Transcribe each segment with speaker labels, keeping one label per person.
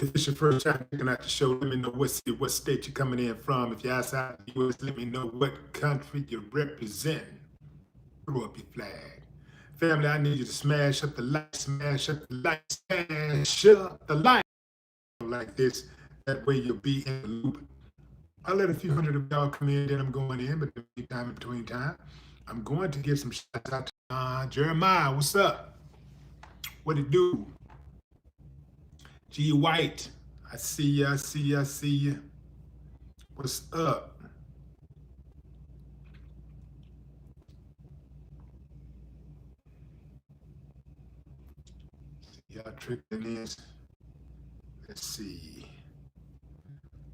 Speaker 1: If it's your first time checking out the show, let me know what city, what state you're coming in from. If you're outside the U.S., let me know what country you represent. Throw up your flag. Family, I need you to smash up the light, smash up the light, smash up the light like this. That way you'll be in the loop. I'll let a few hundred of y'all come in, then I'm going in, but in between time, I'm going to give some shout out to Jeremiah. What's up? What it do? G White, I see ya, I see ya, I see ya. What's up? Y'all trickling in. Let's see.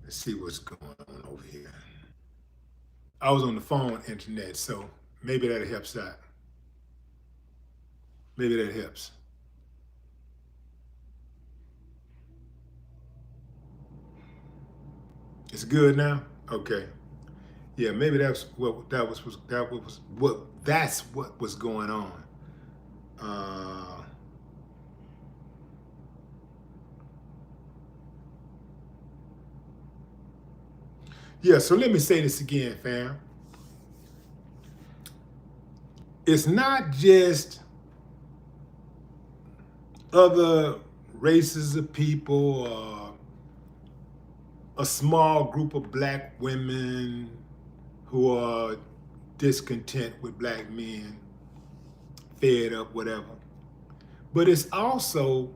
Speaker 1: Let's see what's going on over here. I was on the phone internet, so maybe that helps out. Maybe that helps. It's good now? Okay. Yeah, maybe that's what that's what was going on. Uh, yeah, so let me say this again, fam. It's not just other races of people or a small group of black women who are discontent with black men, fed up, whatever. But it's also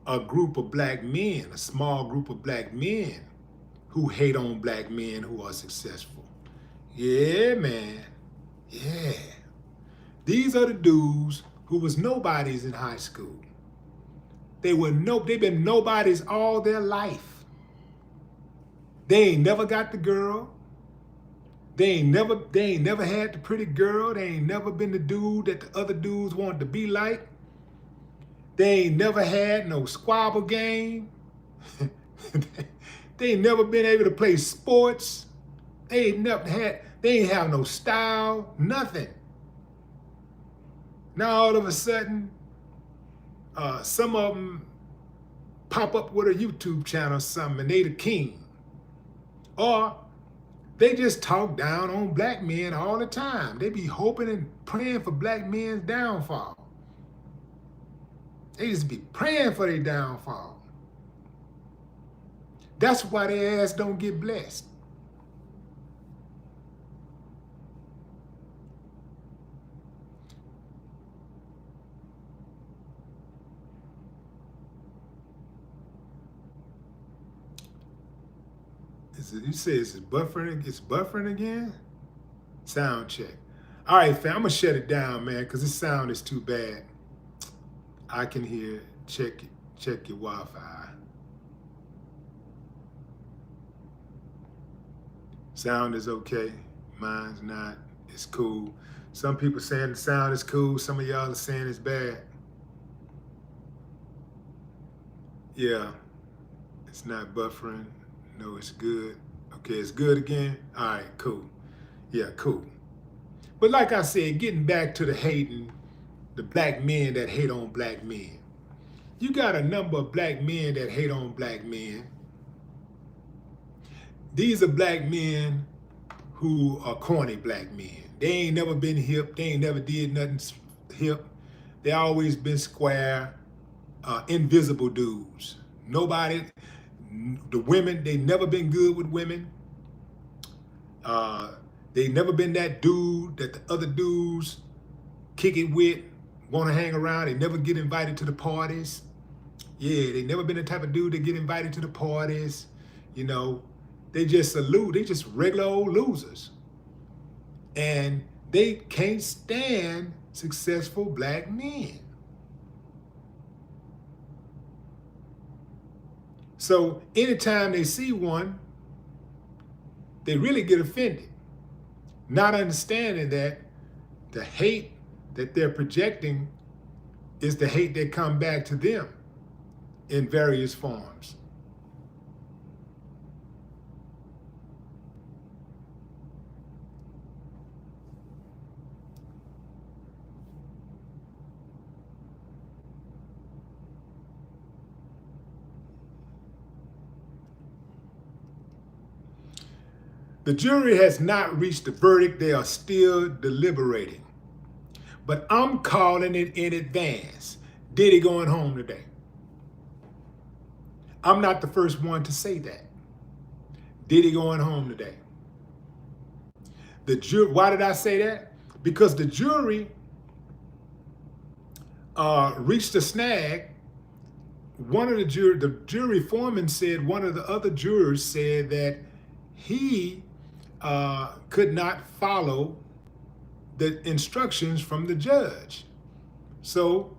Speaker 1: a group of black men, a small group of black men who hate on black men who are successful. Yeah, man. Yeah. These are the dudes who was nobodies in high school. They've been nobodies all their life. They ain't never got the girl. They ain't never had the pretty girl. They ain't never been the dude that the other dudes wanted to be like. They ain't never had no squabble game. They ain't never been able to play sports. They ain't have no style, nothing. Now all of a sudden, some of them pop up with a YouTube channel or something and they the king. Or they just talk down on black men all the time. They be hoping and praying for black men's downfall. They just be praying for their downfall. That's why their ass don't get blessed. You say it's buffering? It's buffering again? Sound check. All right, fam, I'm gonna shut it down, man, because this sound is too bad. I can hear. Check your Wi-Fi. Sound is okay. Mine's not. It's cool. Some people saying the sound is cool. Some of y'all are saying it's bad. Yeah, it's not buffering. No, it's good. Okay, it's good again. All right, cool. Yeah, cool. But like I said, getting back to the hating, the black men that hate on black men. You got a number of black men that hate on black men. These are black men who are corny black men. They ain't never been hip. They ain't never did nothing hip. They always been square, invisible dudes. Nobody, the women, they never been good with women. They never been that dude that the other dudes kick it with, want to hang around. They never get invited to the parties. Yeah, they never been the type of dude that get invited to the parties. You know, they just salute. They just regular old losers. And they can't stand successful black men. So anytime they see one, they really get offended, not understanding that the hate that they're projecting is the hate that come back to them in various forms. The jury has not reached a verdict. They are still deliberating. But I'm calling it in advance. Diddy going home today. I'm not the first one to say that. Diddy going home today. The jury, why did I say that? Because the jury reached a snag. One of the jury foreman said, one of the other jurors said that he could not follow the instructions from the judge. So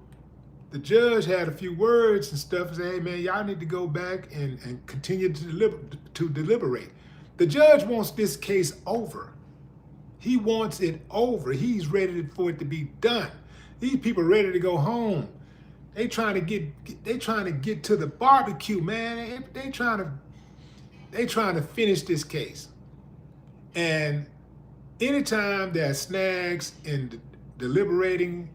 Speaker 1: the judge had a few words and stuff and said, hey man, y'all need to go back and continue to deliberate. The judge wants this case over. He wants it over. He's ready for it to be done. These people are ready to go home. They trying to get to the barbecue, man. They trying to finish this case. And anytime there are snags in deliberating,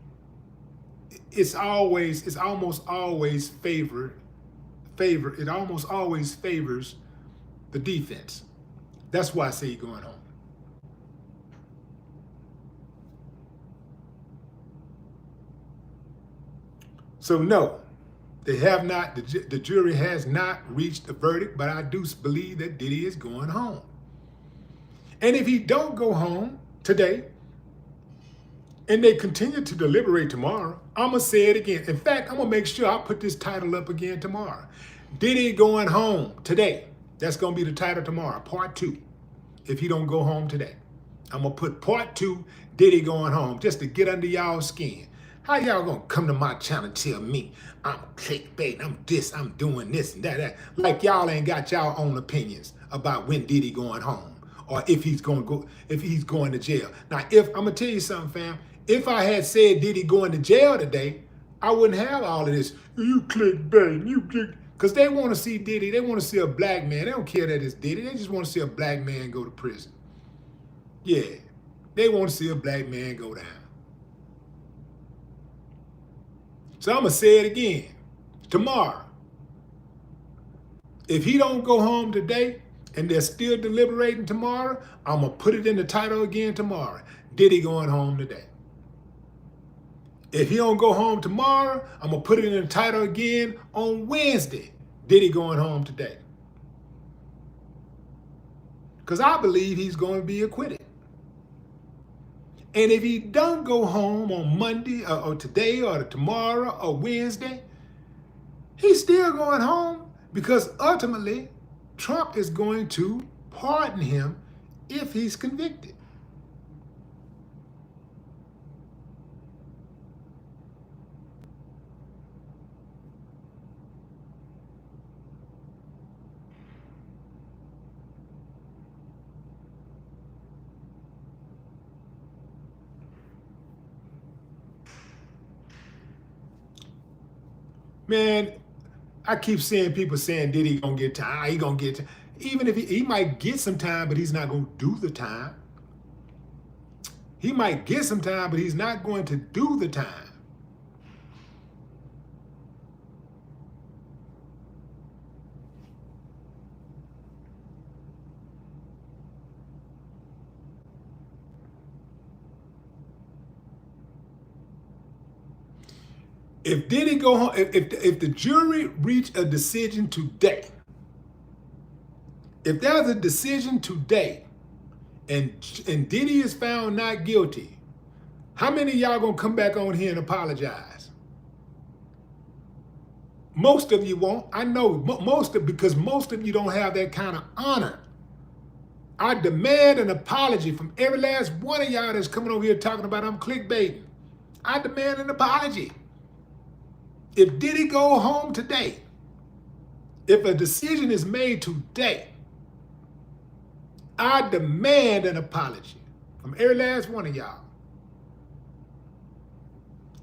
Speaker 1: it almost always favors the defense. That's why I say you're going home. So no, they have not, the jury has not reached a verdict, but I do believe that Diddy is going home. And if he don't go home today, and they continue to deliberate tomorrow, I'm gonna say it again. In fact, I'm gonna make sure I put this title up again tomorrow. Diddy going home today. That's gonna be the title tomorrow, part 2. If he don't go home today, I'm gonna put part 2, Diddy going home, just to get under y'all's skin. How y'all gonna come to my channel and tell me I'm clickbait, I'm doing this and that, like y'all ain't got y'all own opinions about when Diddy going home or if he's going to jail. Now, I'm gonna tell you something, fam. If I had said Diddy going to jail today, I wouldn't have all of this. You clickbait, because they want to see Diddy. They want to see a black man. They don't care that it's Diddy. They just want to see a black man go to prison. Yeah, they want to see a black man go down. So I'm going to say it again, tomorrow. If he don't go home today and they're still deliberating tomorrow, I'm going to put it in the title again tomorrow. Diddy going home today. If he don't go home tomorrow, I'm going to put it in the title again on Wednesday. Diddy going home today. Because I believe he's going to be acquitted. And if he don't go home on Monday or today or tomorrow or Wednesday, he's still going home because ultimately Trump is going to pardon him if he's convicted. Man, I keep seeing people saying Diddy gonna get time, he gonna get time. Even if he might get some time, but he's not gonna do the time. He might get some time, but he's not going to do the time. If Diddy go home, if the jury reach a decision today, if there's a decision today and Diddy is found not guilty, how many of y'all gonna come back on here and apologize? Most of you won't. I know because most of you don't have that kind of honor. I demand an apology from every last one of y'all that's coming over here talking about I'm clickbaiting. I demand an apology. If Diddy go home today, if a decision is made today, I demand an apology from every last one of y'all.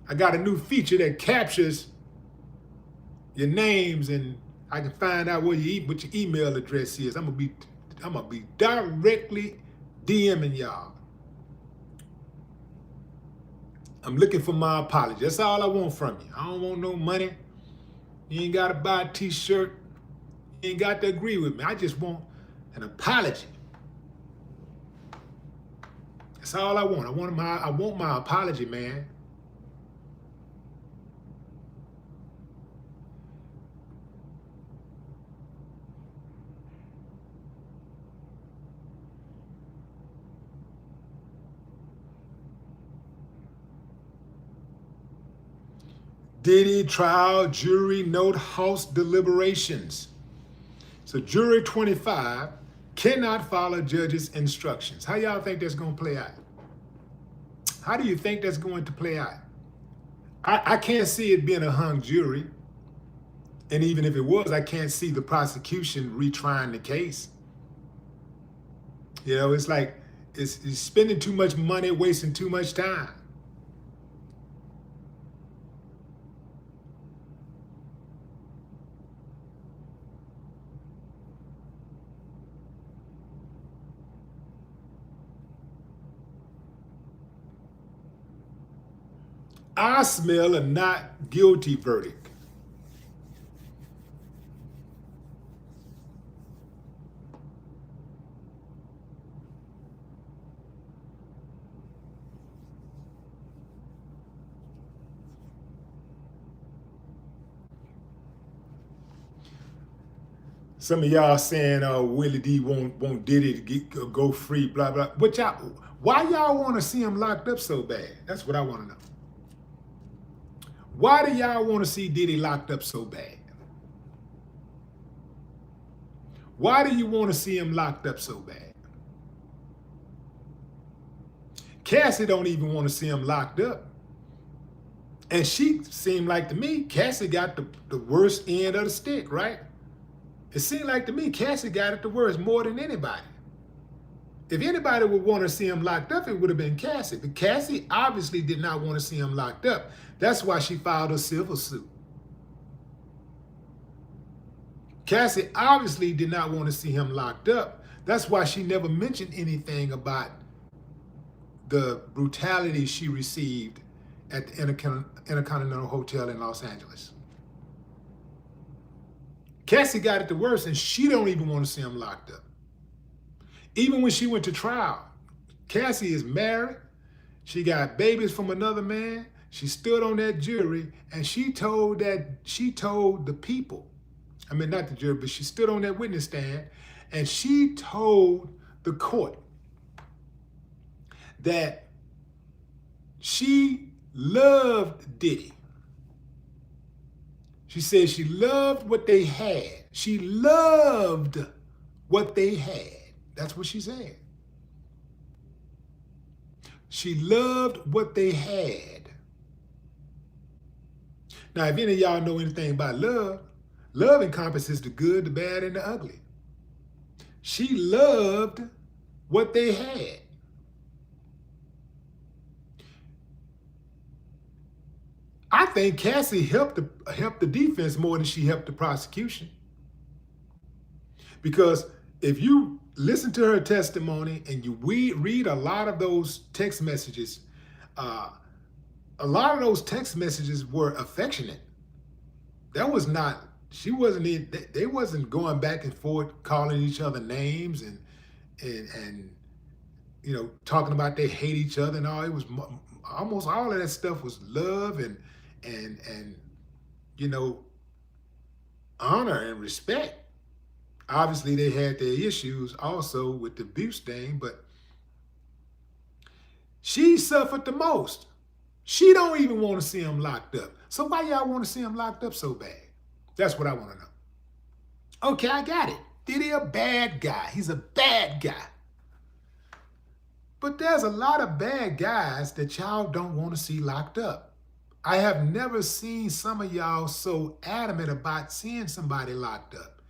Speaker 1: I got a new feature that captures your names and I can find out what your email address is. I'm gonna be directly DMing y'all. I'm looking for my apology. That's all I want from you. I don't want no money. You ain't got to buy a t-shirt. You ain't got to agree with me. I just want an apology. That's all I want. I want my apology, man. Diddy trial, jury note, house deliberations. So jury 25 cannot follow judge's instructions. How y'all think that's going to play out? How do you think that's going to play out? I can't see it being a hung jury. And even if it was, I can't see the prosecution retrying the case. You know, it's like it's spending too much money, wasting too much time. I smell a not guilty verdict. Some of y'all saying, Willie D won't Diddy to go free, blah, blah. But why y'all want to see him locked up so bad? That's what I want to know. Why do y'all want to see Diddy locked up so bad? Why do you want to see him locked up so bad? Cassie don't even want to see him locked up. And she seemed like to me, Cassie got the worst end of the stick, right? It seemed like to me, Cassie got it the worst more than anybody. If anybody would want to see him locked up, it would have been Cassie. But Cassie obviously did not want to see him locked up. That's why she filed a civil suit. Cassie obviously did not want to see him locked up. That's why she never mentioned anything about the brutality she received at the Intercontinental Hotel in Los Angeles. Cassie got it the worst, and she don't even want to see him locked up. Even when she went to trial, Cassie is married. She got babies from another man. She stood on that jury, and she told the people, I mean, not the jury, but she stood on that witness stand, and she told the court that she loved Diddy. She said she loved what they had. She loved what they had. That's what she said. She loved what they had. Now, if any of y'all know anything about love, love encompasses the good, the bad, and the ugly. She loved what they had. I think Cassie helped the defense more than she helped the prosecution. Because if you listen to her testimony and you read a lot of those text messages, a lot of those text messages were affectionate. That was not, they wasn't going back and forth calling each other names and you know, talking about they hate each other and all. It was almost all of that stuff was love and you know, honor and respect. Obviously, they had their issues also with the abuse thing, but she suffered the most. She don't even want to see him locked up. So why y'all want to see him locked up so bad? That's what I want to know. Okay, I got it. Diddy a bad guy. He's a bad guy. But there's a lot of bad guys that y'all don't want to see locked up. I have never seen some of y'all so adamant about seeing somebody locked up.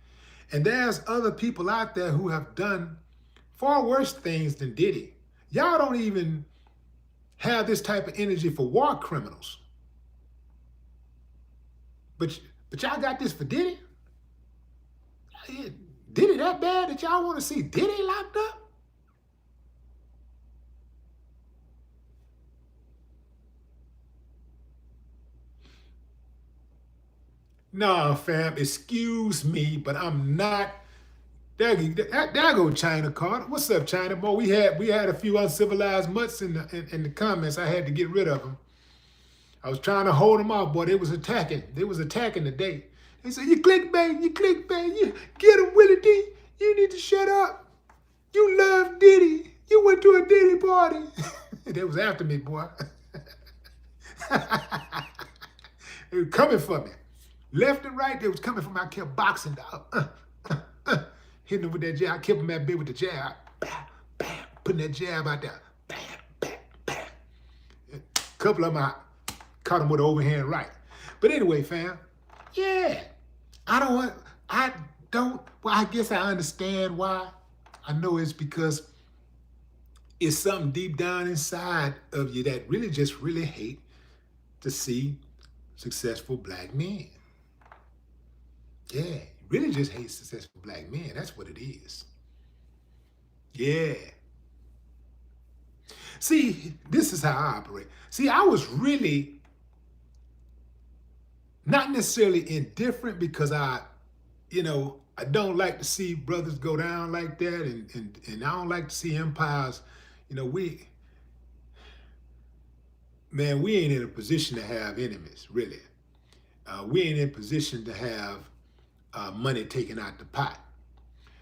Speaker 1: And there's other people out there who have done far worse things than Diddy. Y'all don't even have this type of energy for war criminals. But y'all got this for Diddy? Diddy that bad that y'all want to see Diddy locked up? Nah, fam, excuse me, but I'm not There go China Carter. What's up, China? Boy, we had a few uncivilized mutts in the comments. I had to get rid of them. I was trying to hold them off, boy. They was attacking. They was attacking today. They said, you clickbait, you get him, Willie D. You need to shut up. You love Diddy. You went to a Diddy party. They was after me, boy. They were coming for me. Left and right, they was coming for me. I kept boxing, dog. Hitting them with that jab. I kept them that big with the jab. Bam, bam, putting that jab out there. Bam, bam, bam. A couple of them, I caught them with the overhand right. But anyway, fam, yeah. Well, I guess I understand why. I know it's because it's something deep down inside of you that really hate to see successful black men. Yeah, you really just hate successful black men. That's what it is. Yeah. See, this is how I operate. See, I was really not necessarily indifferent because I don't like to see brothers go down like that, and I don't like to see empires. We ain't in a position to have enemies, really. We ain't in a position to have money taken out the pot.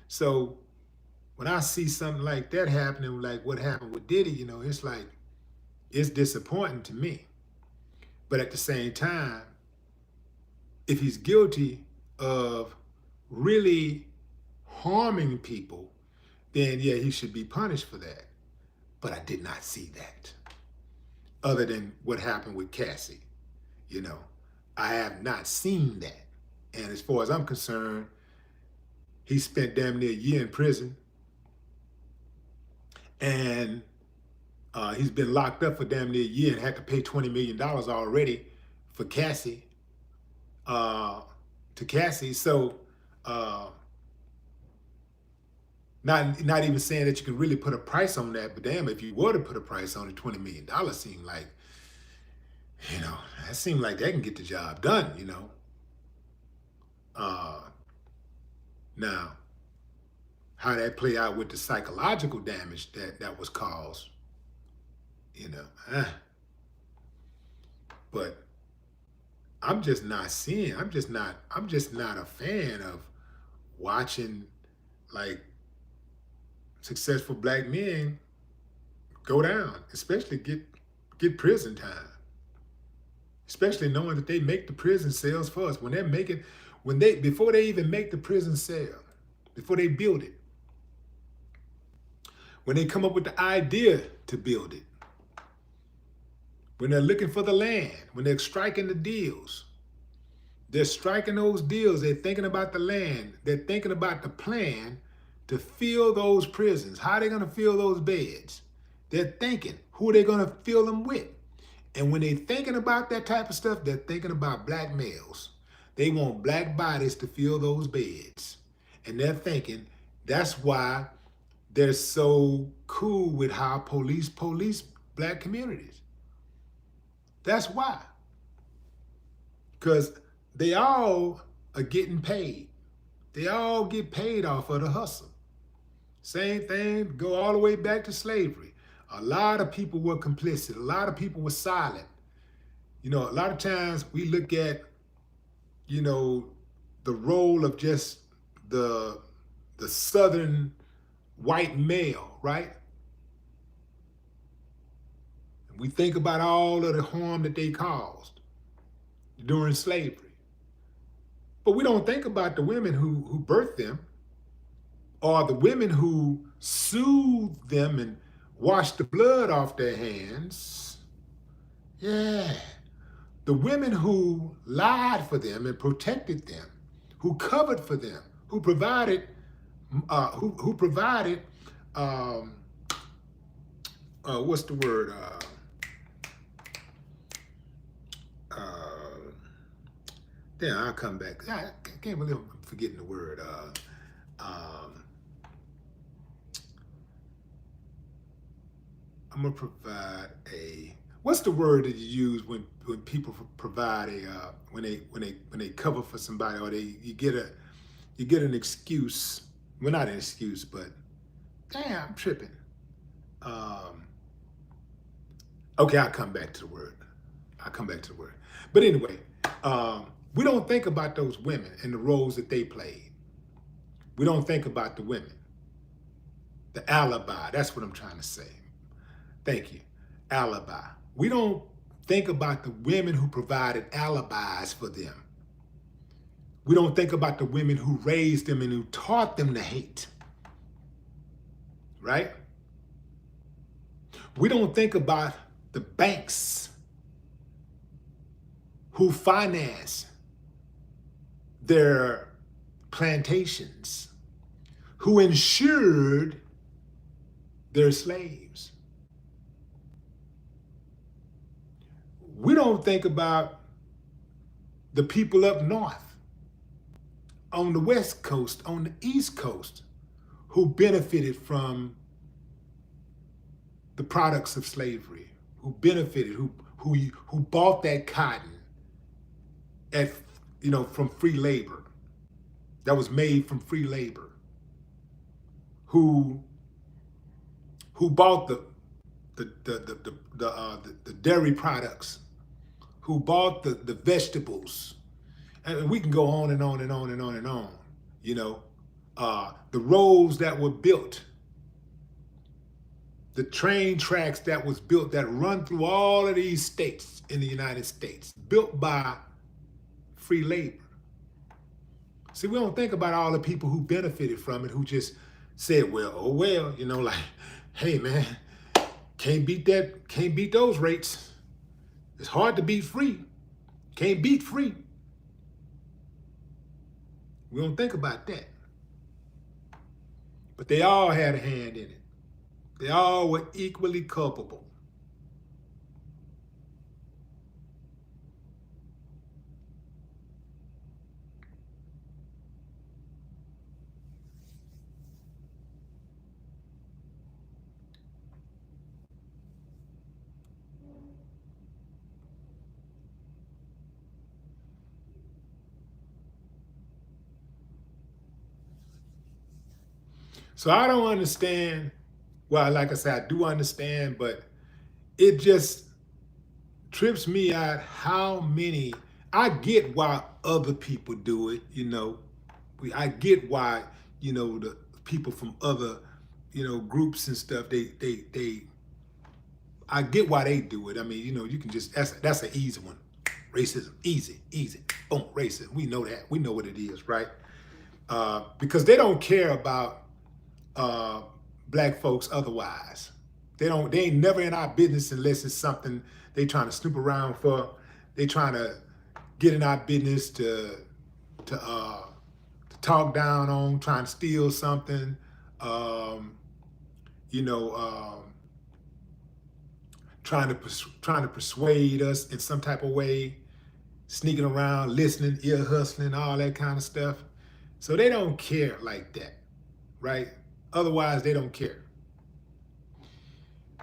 Speaker 1: So when I see something like that happening, like what happened with Diddy, it's like, it's disappointing to me. But at the same time, if he's guilty of really harming people, then yeah, he should be punished for that. But I did not see that. Other than what happened with Cassie. I have not seen that. And as far as I'm concerned, he spent damn near a year in prison. And he's been locked up for damn near a year and had to pay $20 million already for Cassie. To Cassie. So not even saying that you can really put a price on that, but damn, if you were to put a price on it, $20 million seemed like, that seemed like that can get the job done, Now, how that play out with the psychological damage that was caused, but I'm just not a fan of watching like successful black men go down, especially get prison time. Especially knowing that they make the prison cells for us. Before they even make the prison cell, before they build it, when they come up with the idea to build it, when they're looking for the land, when they're striking the deals, they're striking those deals, they're thinking about the land, they're thinking about the plan to fill those prisons. How are they gonna fill those beds? They're thinking, who are they gonna fill them with? And when they're thinking about that type of stuff, they're thinking about black males. They want black bodies to fill those beds. And they're thinking, that's why they're so cool with how police black communities. That's why. Because they all are getting paid. They all get paid off of the hustle. Same thing, go all the way back to slavery. A lot of people were complicit. A lot of people were silent. A lot of times we look at, the role of just the Southern white male, right? We think about all of the harm that they caused during slavery. But we don't think about the women who birthed them, or the women who soothed them and washed the blood off their hands. Yeah. The women who lied for them and protected them, who covered for them, who provided, what's the word? Then I'll come back. I can't believe I'm forgetting the word. I'm gonna provide what's the word that you use when people provide when they cover for somebody, or you get an excuse well, not an excuse, but damn, I'm tripping. Um, okay, I'll come back to the word. I'll come back to the word. But anyway, we don't think about those women and the roles that they played. We don't think about the women. The alibi, that's what I'm trying to say. Thank you. Alibi. We don't think about the women who provided alibis for them. We don't think about the women who raised them and who taught them to hate. Right? We don't think about the banks who finance their plantations, who insured their slaves. We don't think about the people up north, on the West Coast, on the East Coast, who benefited from the products of slavery, who benefited, who bought that cotton at, from free labor, that was made from free labor, who bought the dairy products, who bought the vegetables, and we can go on and on and on and on and on. The roads that were built, the train tracks that was built that run through all of these states in the United States, built by free labor. See, we don't think about all the people who benefited from it, who just said, well, oh well, like, hey man, can't beat those rates. It's hard to beat free. Can't beat free. We don't think about that. But they all had a hand in it. They all were equally culpable. So I don't understand. Well, like I said, I do understand, but it just trips me out how many. I get why other people do it, I get why, the people from other, groups and stuff, I get why they do it. I mean, you can just, that's an easy one. Racism, easy, boom, racism. We know that. We know what it is, right? Because they don't care about black folks otherwise. They ain't never in our business unless it's something they trying to snoop around for. They trying to get in our business to talk down on, trying to steal something, trying to persuade us in some type of way, sneaking around, listening, ear hustling, all that kind of stuff. So they don't care like that, right? Otherwise, they don't care.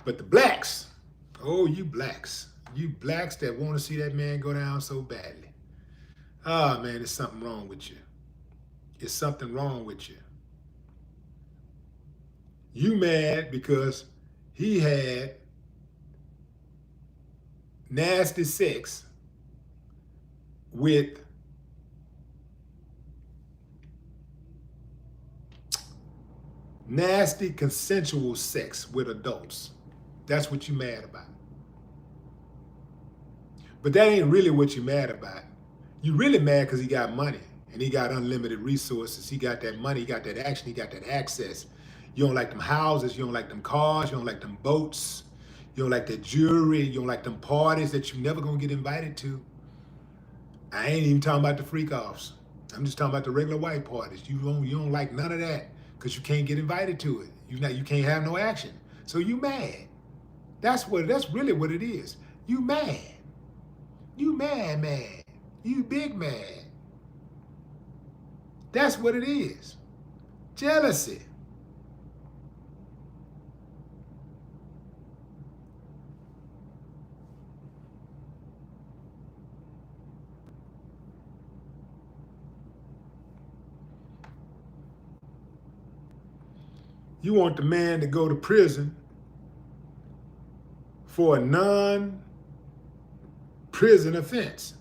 Speaker 1: But the blacks, oh, you blacks that want to see that man go down so badly. Ah, man, there's something wrong with you. It's something wrong with you. You mad because he had nasty sex with nasty consensual sex with adults. That's what you mad about. But that ain't really what you mad about. You really mad because he got money and he got unlimited resources. He got that money, he got that action, he got that access. You don't like them houses, you don't like them cars, you don't like them boats, you don't like that jewelry, you don't like them parties that you never gonna get invited to. I ain't even talking about the freak offs. I'm just talking about the regular white parties. You don't like none of that because you can't get invited to it. You can't have no action. So you mad. That's really what it is. You mad. You mad. You big mad. That's what it is. Jealousy. You want the man to go to prison for a non-prison offense.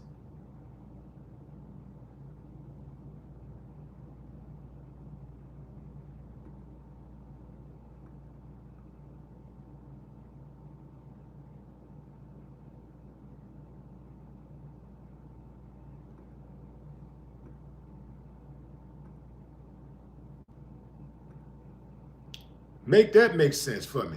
Speaker 1: Make that make sense for me.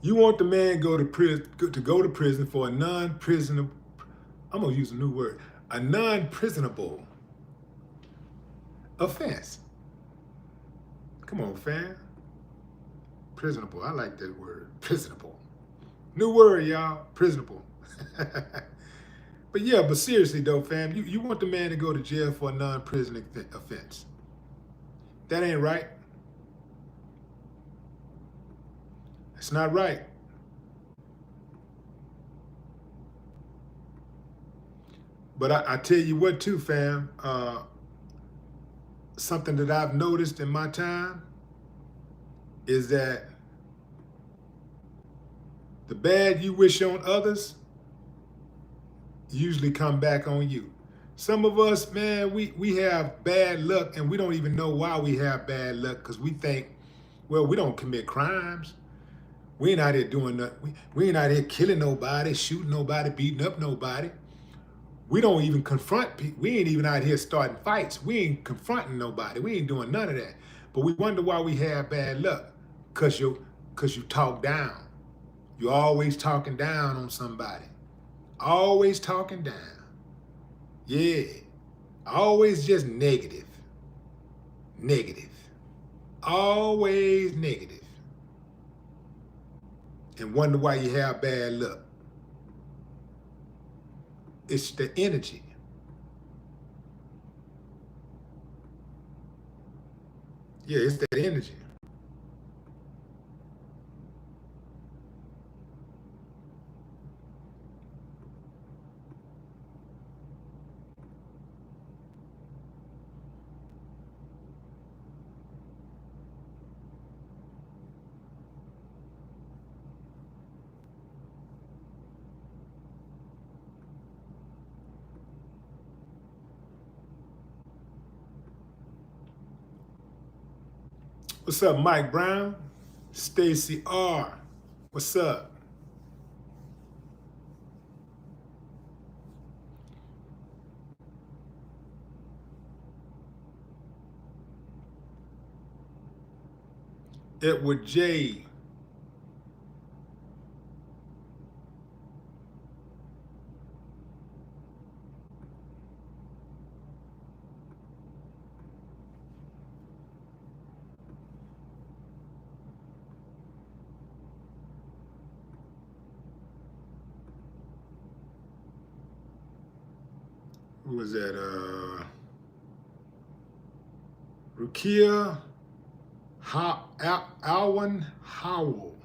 Speaker 1: You want the man go to prison for a non-prison. I'm gonna use a new word. A non-prisonable offense. Come on, fam. Prisonable. I like that word. Prisonable. New word, y'all. Prisonable. But yeah, but seriously though, fam, you want the man to go to jail for a non-prison offense. That ain't right. It's not right. But I tell you what too, fam, something that I've noticed in my time is that the bad you wish on others usually come back on you. Some of us, man, we have bad luck and we don't even know why we have bad luck because we think, well, we don't commit crimes. We ain't out here doing nothing. We ain't out here killing nobody, shooting nobody, beating up nobody. We don't even confront people. We ain't even out here starting fights. We ain't confronting nobody. We ain't doing none of that. But we wonder why we have bad luck. Cause you talk down. You're always talking down on somebody. Always talking down. Yeah. Always just negative. Negative. Always negative. And wonder why you have bad luck. It's the energy. Yeah, it's that energy. What's up, Mike Brown? Stacy R. What's up? Edward J. Who was that? Rukia Alwyn Howell.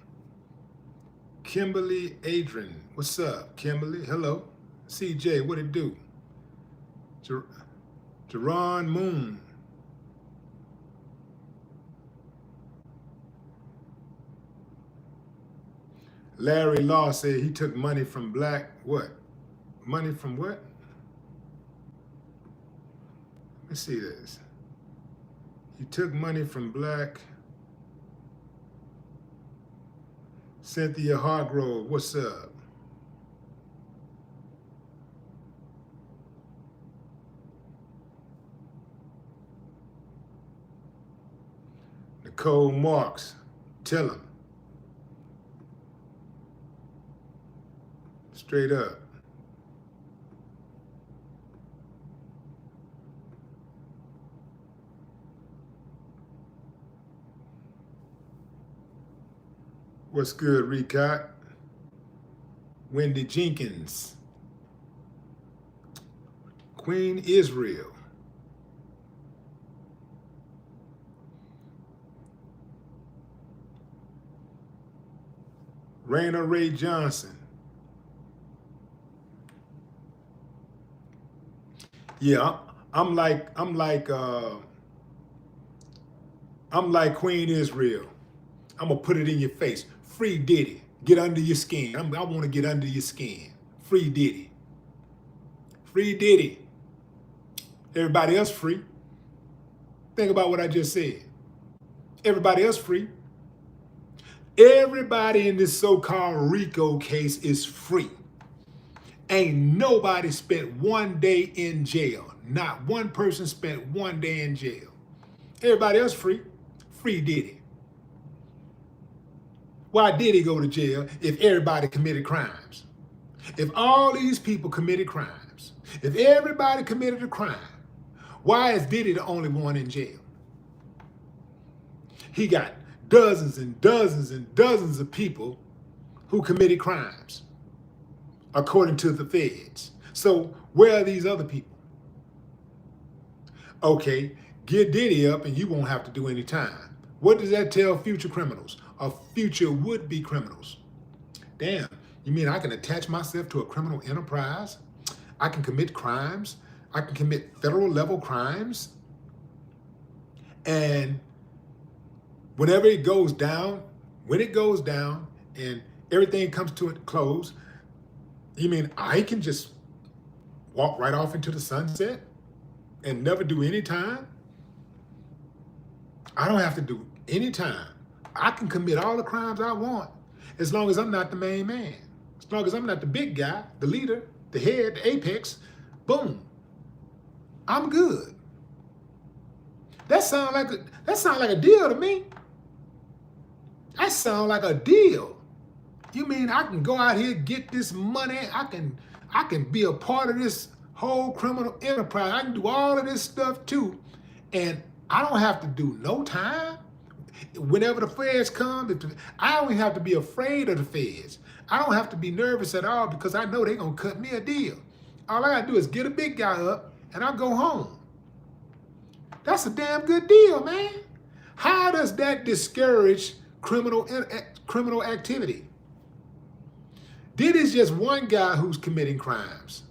Speaker 1: Kimberly Adrian. What's up, Kimberly? Hello. CJ, what it do? Jerron Moon. Larry Law said he took money from black, what? Money from what? Let's see this. He took money from black. Cynthia Hargrove, what's up? Nicole Marks, tell him. Straight up. What's good, Recot? Wendy Jenkins. Queen Israel. Raina Ray Johnson. Yeah, I'm like Queen Israel. I'm gonna put it in your face. Free Diddy. Get under your skin. I want to get under your skin. Free Diddy. Free Diddy. Everybody else free. Think about what I just said. Everybody else free. Everybody in this so-called RICO case is free. Ain't nobody spent one day in jail. Not one person spent one day in jail. Everybody else free. Free Diddy. Why did he go to jail if everybody committed crimes? If all these people committed crimes, if everybody committed a crime, why is Diddy the only one in jail? He got dozens and dozens and dozens of people who committed crimes, according to the feds. So where are these other people? Okay, get Diddy up and you won't have to do any time. What does that tell future criminals or future would-be criminals? Damn, you mean I can attach myself to a criminal enterprise? I can commit crimes. I can commit federal level crimes. And whenever it goes down, when it goes down and everything comes to a close, you mean I can just walk right off into the sunset and never do any time? I don't have to do any time. I can commit all the crimes I want as long as I'm not the main man. As long as I'm not the big guy, the leader, the head, the apex, boom, I'm good. That sound like a deal to me. That sound like a deal. You mean I can go out here, get this money, I can be a part of this whole criminal enterprise. I can do all of this stuff too, and I don't have to do no time. Whenever the feds come, I don't have to be afraid of the feds. I don't have to be nervous at all because I know they're gonna cut me a deal. All I gotta do is get a big guy up and I'll go home. That's a damn good deal, man. How does that discourage criminal activity? Diddy's just one guy who's committing crimes,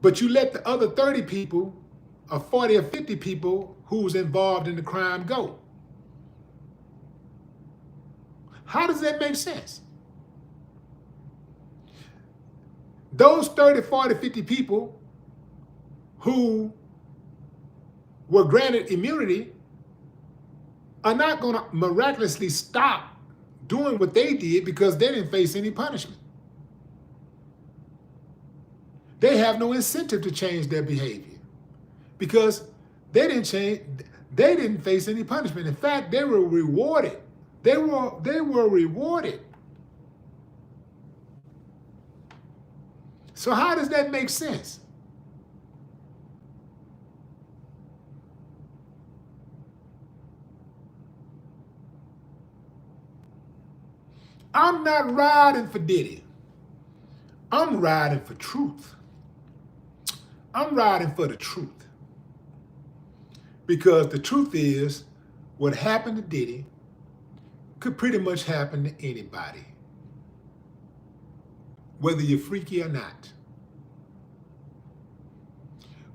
Speaker 1: but you let the other 30 people or 40 or 50 people who's involved in the crime go. How does that make sense? Those 30, 40, 50 people who were granted immunity are not going to miraculously stop doing what they did because they didn't face any punishment. They have no incentive to change their behavior because they didn't face any punishment. In fact, they were rewarded. They were rewarded. So how does that make sense? I'm not riding for Diddy. I'm riding for truth. I'm riding for the truth. Because the truth is, what happened to Diddy could pretty much happen to anybody, whether you're freaky or not,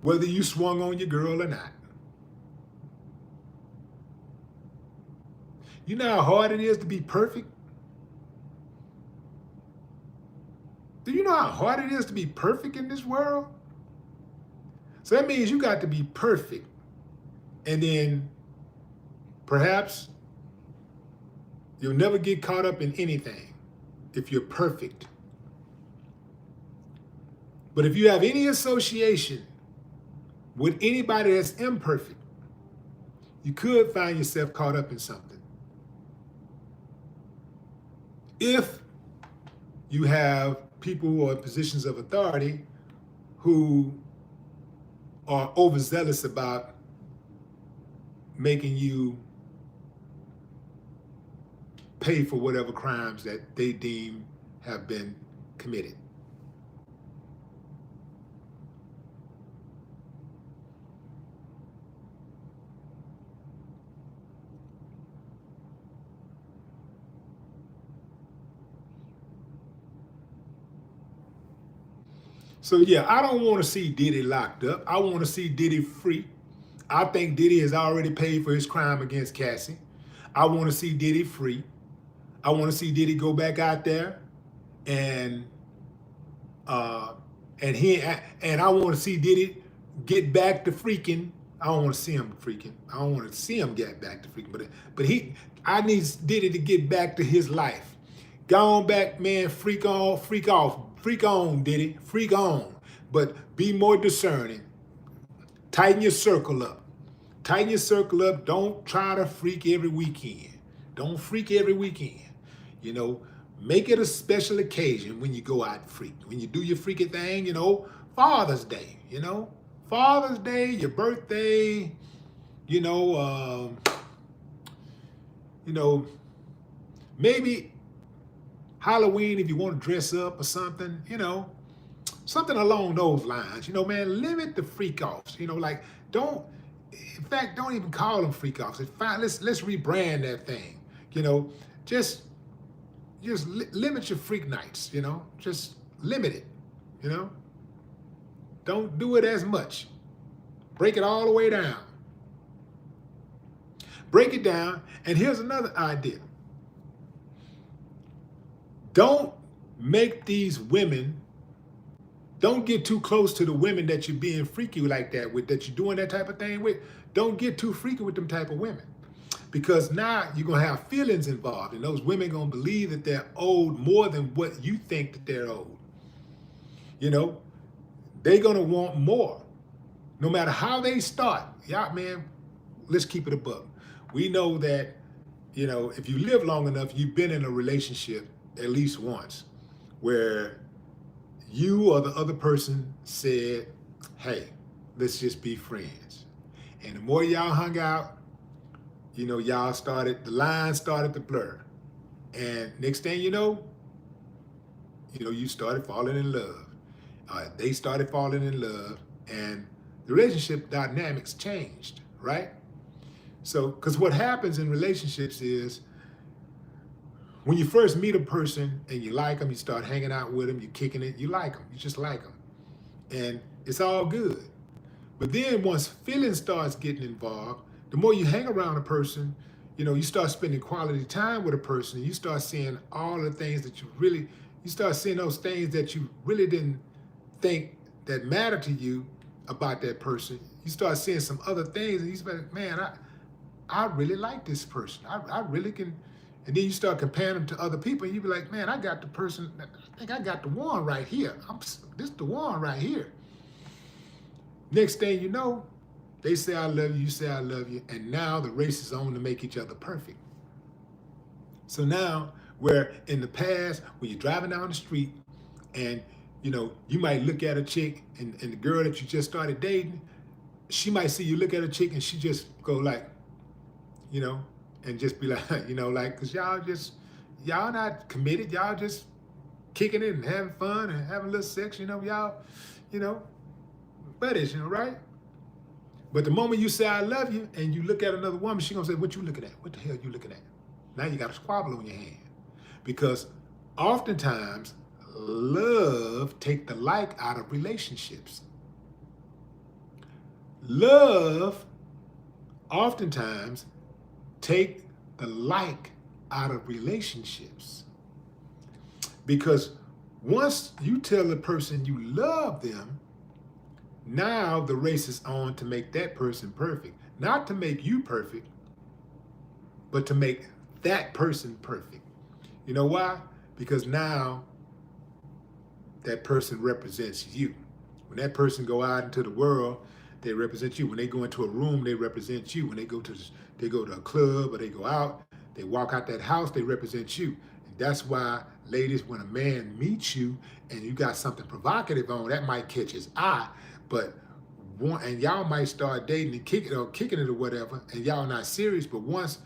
Speaker 1: whether you swung on your girl or not. You know how hard it is to be perfect? Do you know how hard it is to be perfect in this world? So that means you got to be perfect. And then perhaps you'll never get caught up in anything if you're perfect. But if you have any association with anybody that's imperfect, you could find yourself caught up in something. If you have people who are in positions of authority who are overzealous about making you pay for whatever crimes that they deem have been committed. So yeah, I don't want to see Diddy locked up. I want to see Diddy free. I think Diddy has already paid for his crime against Cassie. I want to see Diddy free. I want to see Diddy go back out there and uh and I want to see Diddy get back to freaking. I don't want to see him freaking. I don't want to see him get back to freaking. I need Diddy to get back to his life. Go on back, man. Freak on, freak off, freak on, Diddy, freak on. But be more discerning. Tighten your circle up. Tighten your circle up. Don't try to freak every weekend. Don't freak every weekend. You know, make it a special occasion when you go out and freak. When you do your freaky thing, you know, Father's Day, you know, Father's Day, your birthday, you know, maybe Halloween if you want to dress up or something, you know, something along those lines. You know, man, limit the freak offs. You know, like don't even call them freak offs. Let's rebrand that thing. You know, just limit your freak nights. You know, just limit it. You know, don't do it as much. Break it all the way down. Break it down. And here's another idea. Don't make these women, don't get too close to the women that you're being freaky like that with, that you're doing that type of thing with. Don't get too freaky with them type of women. Because now you're going to have feelings involved, and those women going to believe that they're owed more than what you think that they're owed. You know, they're going to want more. No matter how they start. Y'all, man, let's keep it a buck. We know that, you know, if you live long enough, you've been in a relationship at least once where you or the other person said, hey, let's just be friends. And the more y'all hung out, you know, the lines started to blur. And next thing you know, you started falling in love. They started falling in love, and the relationship dynamics changed, right? So, because what happens in relationships is when you first meet a person and you like them, you start hanging out with them, you're kicking it, you like them, you just like them. And it's all good. But then once feelings starts getting involved, the more you hang around a person, you know, you start spending quality time with a person, you start seeing all the things that you start seeing those things that you really didn't think that matter to you about that person. You start seeing some other things and you start, man, I really like this person. I really can. And then you start comparing them to other people and you be like, man, I got the person, I think I got the one right here. This the one right here. Next thing you know, they say I love you, you say I love you, and now the race is on to make each other perfect. So now, where in the past, when you're driving down the street and you know, you might look at a chick and the girl that you just started dating, she might see you look at a chick and she just go like, you know, and just be like, you know, like, cause y'all not committed, y'all just kicking it and having fun and having a little sex, you know, buddies, you know, right? But the moment you say I love you and you look at another woman, she gonna say, what you looking at? What the hell you looking at? Now you got a squabble on your hand. Because oftentimes, love take the like out of relationships. Love oftentimes take the like out of relationships. Because once you tell the person you love them, now the race is on to make that person perfect. Not to make you perfect, but to make that person perfect. You know why? Because now that person represents you. When that person go out into the world, they represent you. When they go into a room, they represent you. When they go to a club or they go out, they walk out that house, they represent you. And that's why, ladies, when a man meets you and you got something provocative on, that might catch his eye, and y'all might start dating and kicking it or whatever, and y'all not serious, but once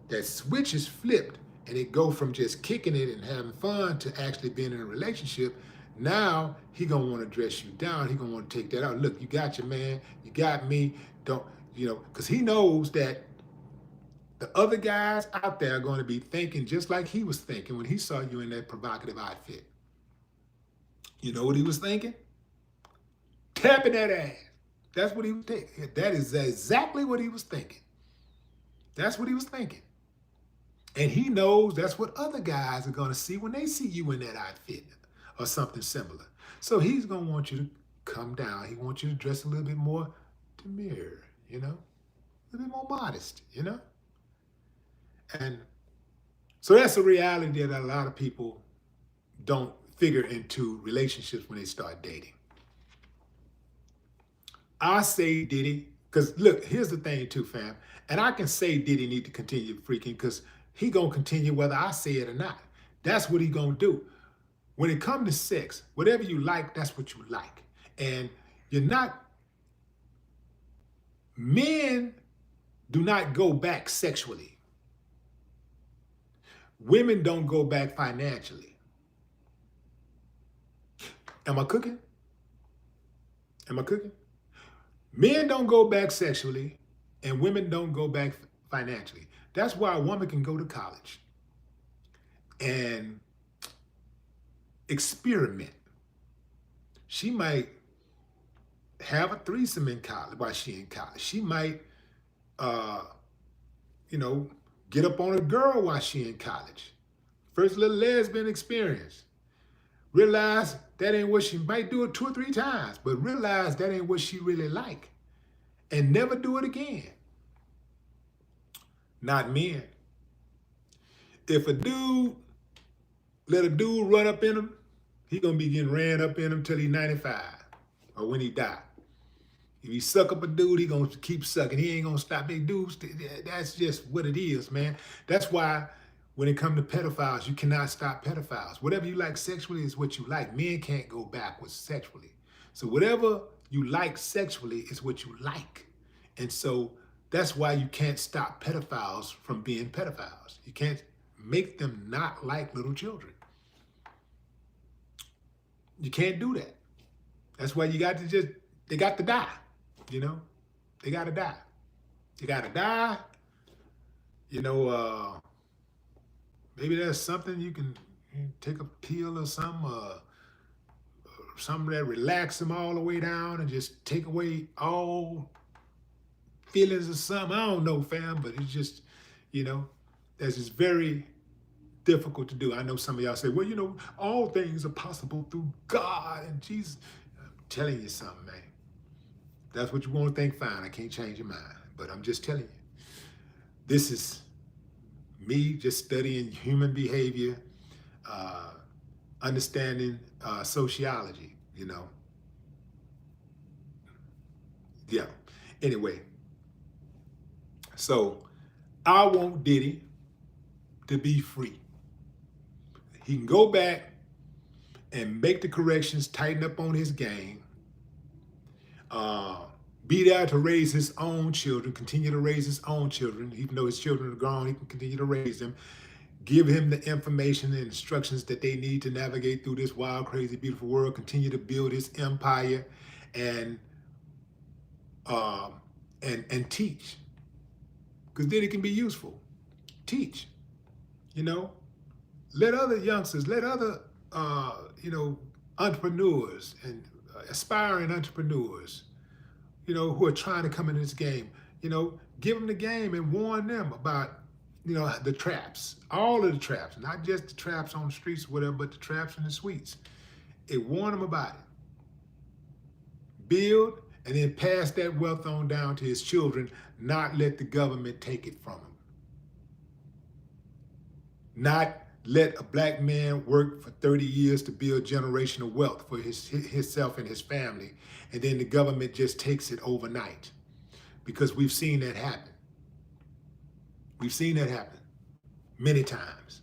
Speaker 1: that switch is flipped and it go from just kicking it and having fun to actually being in a relationship, now he gonna want to dress you down. He gonna want to take that out. Look, you got your man, you got me. Don't, you know, because he knows that the other guys out there are going to be thinking just like he was thinking when he saw you in that provocative outfit. You know what he was thinking? tapping that ass. That's what he was thinking. That is exactly what he was thinking. That's what he was thinking. And he knows that's what other guys are going to see when they see you in that outfit or something similar. So he's going to want you to come down. He wants you to dress a little bit more demure, you know, a little bit more modest, you know. And so that's a reality that a lot of people don't figure into relationships when they start dating. I say Diddy, because look, here's the thing too, fam. And I can say Diddy need to continue freaking because he gonna continue whether I say it or not. That's what he gonna do. When it comes to sex, whatever you like, that's what you like. And you're not, men do not go back sexually. Women don't go back financially. Am I cooking? Am I cooking? Men don't go back sexually and women don't go back financially. That's why a woman can go to college and experiment. She might have a threesome in college while she's in college. She might, get up on a girl while she's in college. First little lesbian experience. Realize that ain't what she might do it 2 or 3 times, but realize that ain't what she really like. And never do it again. Not men. If a dude let a dude run up in him, he gonna be getting ran up in him till he's 95 or when he die. If he suck up a dude, he gonna keep sucking. He ain't gonna stop. Big dudes, that's just what it is, man. That's why when it comes to pedophiles, you cannot stop pedophiles. Whatever you like sexually is what you like. Men can't go backwards sexually. So whatever you like sexually is what you like. And so that's why you can't stop pedophiles from being pedophiles. You can't make them not like little children. You can't do that. That's why you got to they got to die, you know? They got to die. They got to die, maybe there's something you can take a pill or something that relax them all the way down and just take away all feelings or something. I don't know, fam, but it's just, that's just very difficult to do. I know some of y'all say, well, all things are possible through God and Jesus. I'm telling you something, man. That's what you want to think, fine. I can't change your mind, but I'm just telling you. This is me just studying human behavior, understanding sociology, Yeah. Anyway, so I want Diddy to be free. He can go back and make the corrections, tighten up on his game, be there to raise his own children, continue to raise his own children. Even though his children are grown, he can continue to raise them. Give him the information and instructions that they need to navigate through this wild, crazy, beautiful world, continue to build his empire and teach. Because then it can be useful. Teach, Let other youngsters, let other, entrepreneurs and aspiring entrepreneurs, who are trying to come into this game, give them the game and warn them about, the traps, all of the traps, not just the traps on the streets or whatever, but the traps in the suites. Warn them about it. Build and then pass that wealth on down to his children, not let the government take it from him. Not let a black man work for 30 years to build generational wealth for himself and his family, and then the government just takes it overnight. Because we've seen that happen. We've seen that happen many times.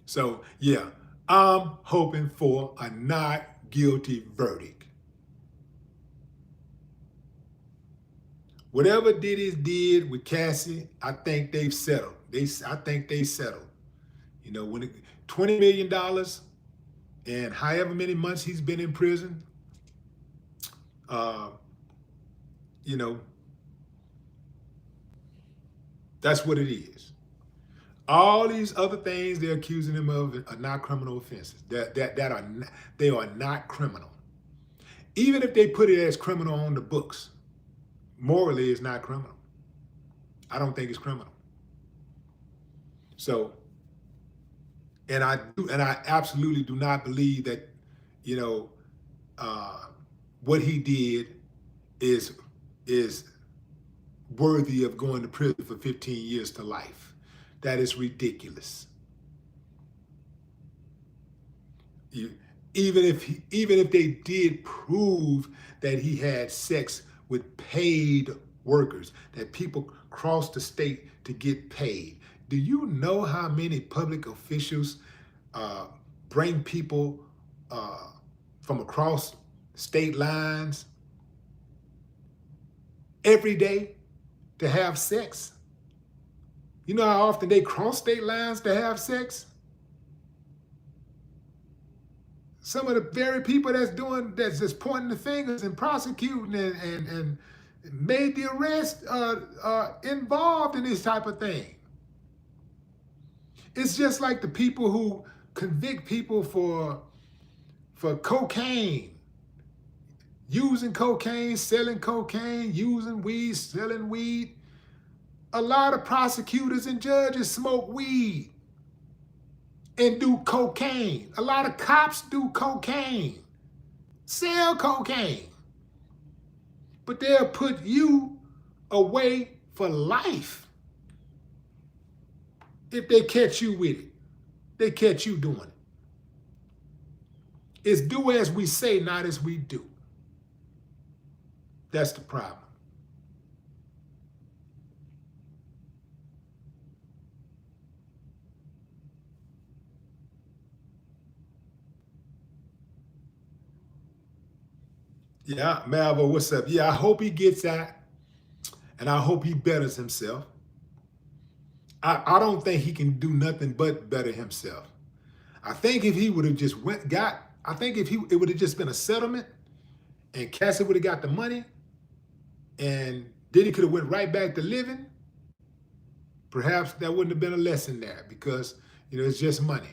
Speaker 1: So, yeah, I'm hoping for a not guilty verdict. Whatever Diddy did with Cassie, I think they've settled. I think they settled. When $20 million and however many months he's been in prison, that's what it is. All these other things they're accusing him of are not criminal offenses. They are not criminal. Even if they put it as criminal on the books, morally it's not criminal. I don't think it's criminal. So, and I absolutely do not believe that, you know, what he did is worthy of going to prison for 15 years to life. That is ridiculous. Even if they did prove that he had sex with paid workers, that people crossed the state to get paid. Do you know how many public officials bring people from across state lines every day to have sex? You know how often they cross state lines to have sex? Some of the very people that's just pointing the fingers and prosecuting and made the arrest involved in this type of thing. It's just like the people who convict people for cocaine, using cocaine, selling cocaine, using weed, selling weed. A lot of prosecutors and judges smoke weed and do cocaine. A lot of cops do cocaine, sell cocaine. But they'll put you away for life if they catch you with it. They catch you doing it. It's do as we say, not as we do. That's the problem. Yeah, Malvo, what's up? Yeah, I hope he gets out, and I hope he betters himself. I don't think he can do nothing but better himself. I think if he would have just it would have just been a settlement, and Cassie would have got the money, and Diddy could have went right back to living, perhaps that wouldn't have been a lesson there, because, you know, it's just money.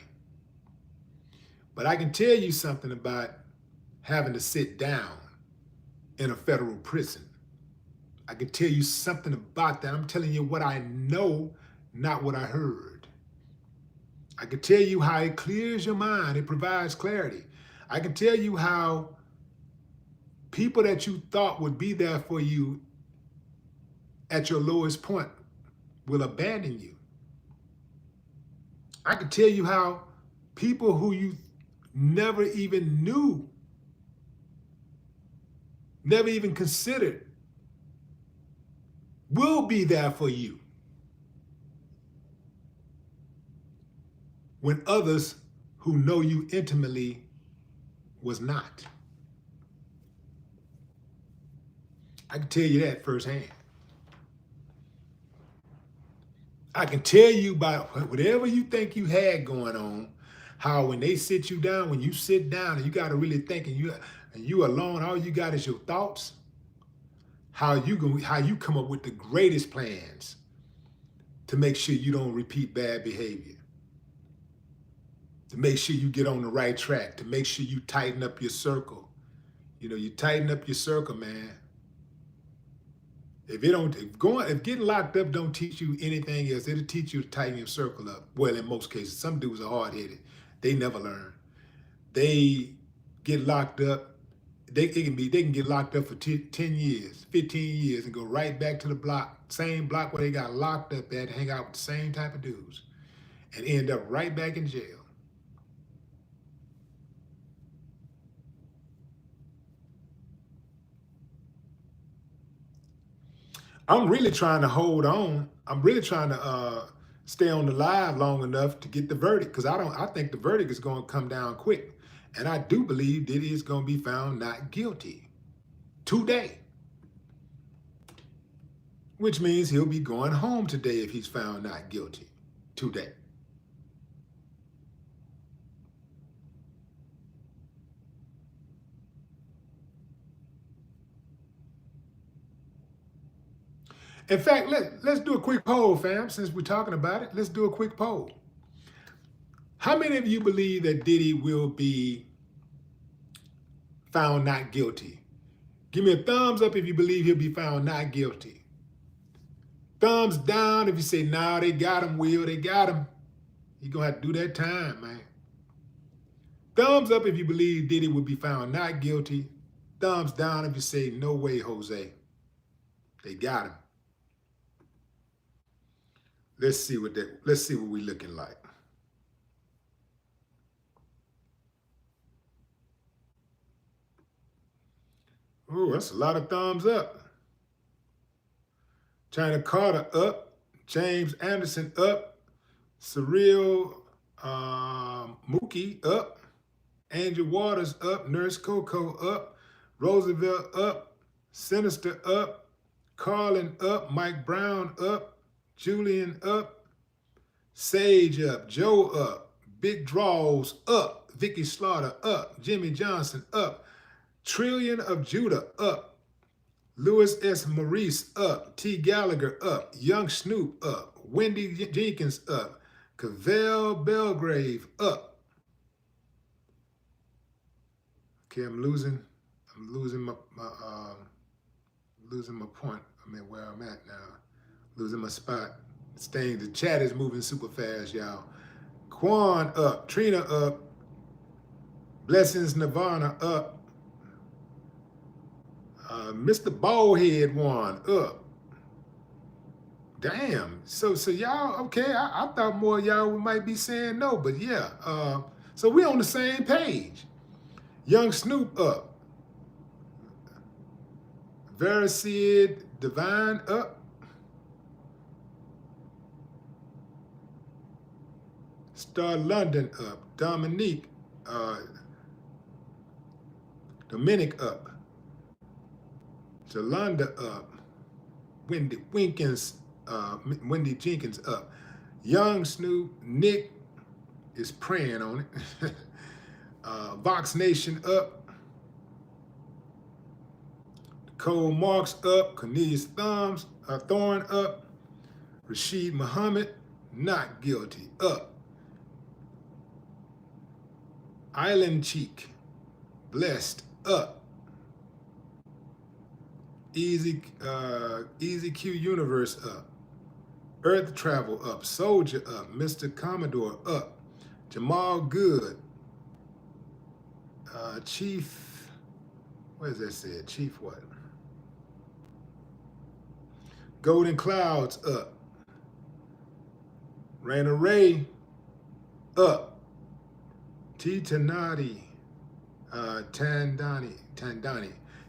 Speaker 1: But I can tell you something about having to sit down in a federal prison. I can tell you something about that. I'm telling you what I know, not what I heard. I can tell you how it clears your mind. It provides clarity. I can tell you how people that you thought would be there for you at your lowest point will abandon you. I can tell you how people who you never even knew, never even considered, will be there for you when others who know you intimately was not. I can tell you that firsthand. I can tell you about whatever you think you had going on, how when they sit you down, when you sit down and you got to really think, and you alone, all you got is your thoughts, how you come up with the greatest plans to make sure you don't repeat bad behavior, to make sure you get on the right track, to make sure you tighten up your circle. You know, you tighten up your circle, man. If getting locked up don't teach you anything else, it'll teach you to tighten your circle up. Well, in most cases, some dudes are hard-headed. They never learn. They get locked up. They can get locked up for 10 years, 15 years, and go right back to the block, same block where they got locked up at, hang out with the same type of dudes, and end up right back in jail. I'm really trying to hold on. I'm really trying to stay on the live long enough to get the verdict, because I think the verdict is going to come down quick. And I do believe Diddy is going to be found not guilty today, which means he'll be going home today if he's found not guilty today. In fact, let's do a quick poll, fam. Since we're talking about it, let's do a quick poll. How many of you believe that Diddy will be found not guilty? Give me a thumbs up if you believe he'll be found not guilty. Thumbs down if you say, nah, they got him, Will, they got him. You're going to have to do that time, man. Thumbs up if you believe Diddy will be found not guilty. Thumbs down if you say, no way, Jose. They got him. Let's see what we're looking like. Oh, that's a lot of thumbs up. China Carter up. James Anderson up. Surreal Mookie up. Angel Waters up. Nurse Coco up. Roosevelt up. Sinister up. Carlin up. Mike Brown up. Julian up. Sage up. Joe up. Big Draws up. Vicky Slaughter up. Jimmy Johnson up. Trillion of Judah up. Louis S. Maurice up. T. Gallagher up. Young Snoop up. Wendy Jenkins up. Cavell Belgrave up. Okay, I'm losing my point. I mean, where I'm at now. Losing my spot. The chat is moving super fast, y'all. Quan up. Trina up. Blessings Nirvana up. Mr. Ballhead one up. Damn. So y'all, okay, I thought more of y'all might be saying no, but yeah. So we on the same page. Young Snoop up. Verisid Divine up. Star London up. Dominic up. Jolanda up. Wendy Jenkins up. Young Snoop. Nick is praying on it. Vox Nation up. Cole Marks up. Cornelius Thorne up. Rashid Muhammad not guilty up. Island Cheek Blessed up. Easy Q Universe up. Earth Travel up. Soldier up. Mr. Commodore up. Jamal Good. Chief, what is that said? Chief what? Golden Clouds up. Raina Ray up. T. Tanati. Tandani.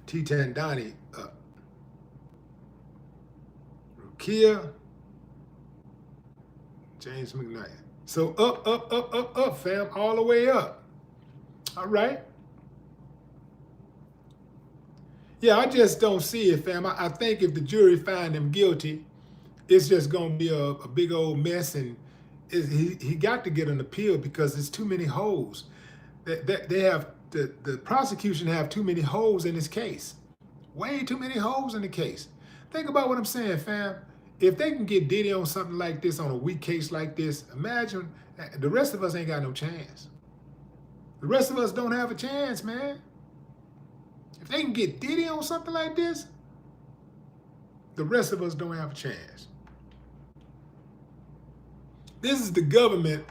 Speaker 1: T. Tandani up. Rukia. James McKnight. So up, fam, all the way up. All right. Yeah, I just don't see it, fam. I think if the jury find him guilty, it's just going to be a big old mess, and he got to get an appeal because there's too many holes. They have the prosecution have too many holes in this case. Way too many holes in the case. Think about what I'm saying, fam. If they can get Diddy on something like this, on a weak case like this, imagine the rest of us ain't got no chance. The rest of us don't have a chance, man. If they can get Diddy on something like this, the rest of us don't have a chance. This is the government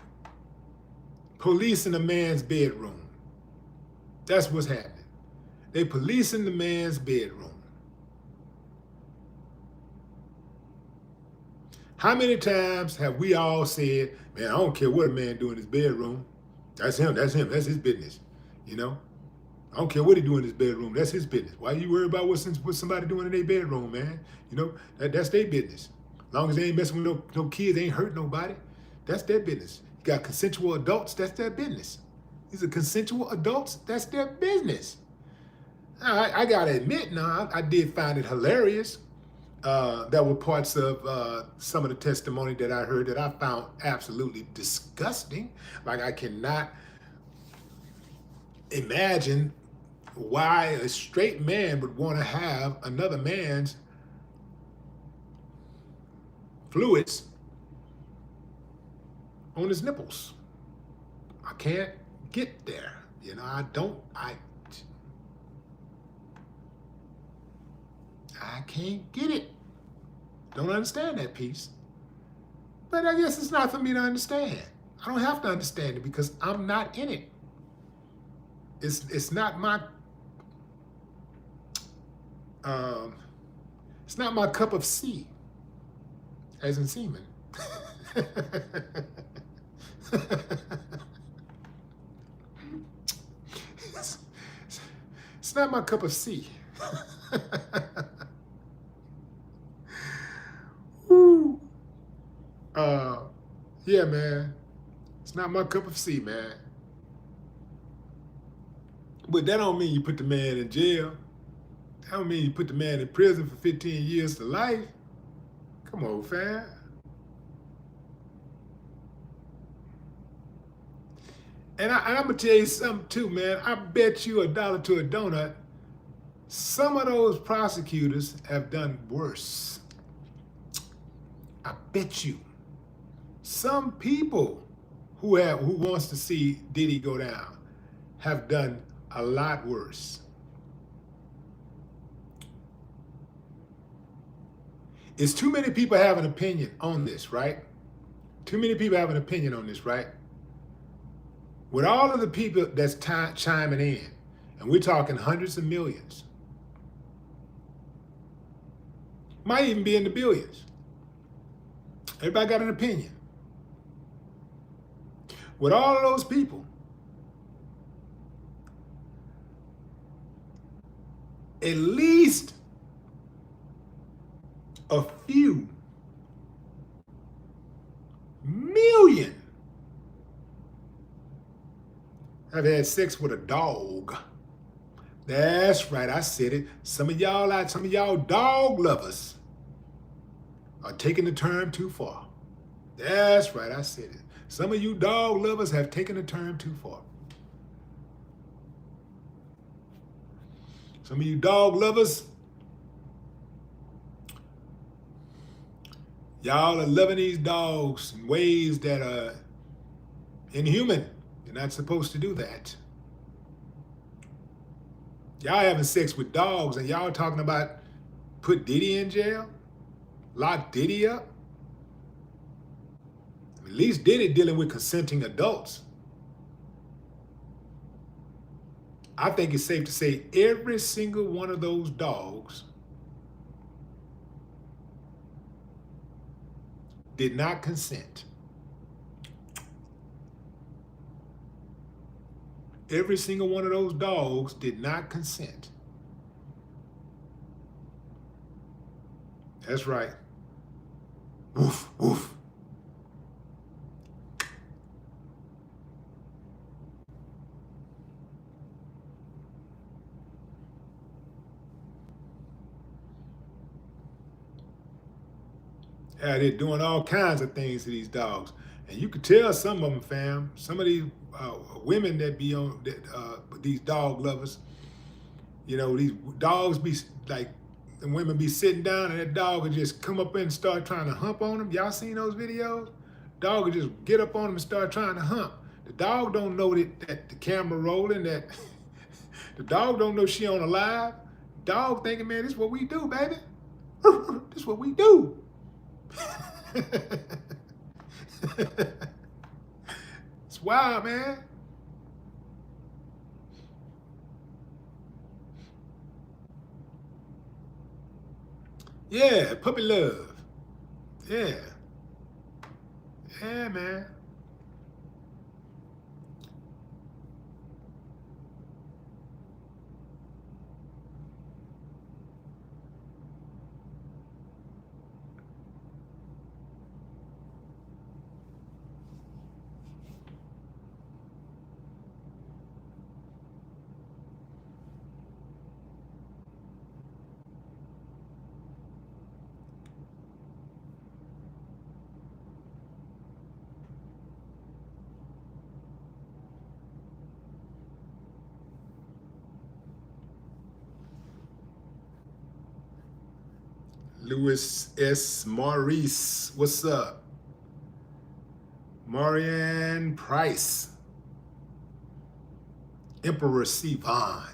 Speaker 1: policing a man's bedroom. That's what's happening. They policing the man's bedroom. How many times have we all said, man, I don't care what a man do in his bedroom. That's him, that's his business, you know? I don't care what he do in his bedroom, that's his business. Why you worry about what somebody doing in their bedroom, man? You know, that's their business. As long as they ain't messing with no kids, they ain't hurt nobody, that's their business. You got consensual adults, that's their business. These are consensual adults, that's their business. I gotta admit now, I did find it hilarious. That were parts of some of the testimony that I heard that I found absolutely disgusting. Like, I cannot imagine why a straight man would want to have another man's fluids on his nipples. I can't get there. You know, I can't get it. Don't understand that piece. But I guess it's not for me to understand. I don't have to understand it because I'm not in it. It's not my it's not my cup of sea, as in semen. It's not my cup of sea. Woo. Yeah, man. It's not my cup of sea, man. But that don't mean you put the man in jail. That don't mean you put the man in prison for 15 years to life. Come on, fam. And I'm going to tell you something too, man. I bet you $1 to a donut, some of those prosecutors have done worse. I bet you. Some people who wants to see Diddy go down have done a lot worse. It's too many people have an opinion on this, right? Too many people have an opinion on this, right? With all of the people that's chiming in, and we're talking hundreds of millions, might even be in the billions. Everybody got an opinion. With all of those people, at least a few million have had sex with a dog. That's right, I said it. Some of y'all dog lovers are taking the term too far. That's right, I said it. Some of you dog lovers have taken the term too far. Some of you dog lovers, y'all are loving these dogs in ways that are inhuman. You're not supposed to do that. Y'all having sex with dogs and y'all talking about put Diddy in jail? Lock Diddy up? At least Diddy dealing with consenting adults. I think it's safe to say every single one of those dogs did not consent. Every single one of those dogs did not consent. That's right. Woof, woof. Yeah, they're doing all kinds of things to these dogs. And you could tell some of them, fam, some of these women that be on, these dog lovers, you know, these dogs be like, the women be sitting down and that dog would just come up in and start trying to hump on them. Y'all seen those videos? Dog would just get up on them and start trying to hump. The dog don't know that the camera rolling, that the dog don't know she on a live. Dog thinking, man, this is what we do, baby. This is what we do. It's wild, man. Yeah, puppy love. Yeah. Yeah, man. Louis S. Maurice, what's up? Marianne Price. Emperor Sivan.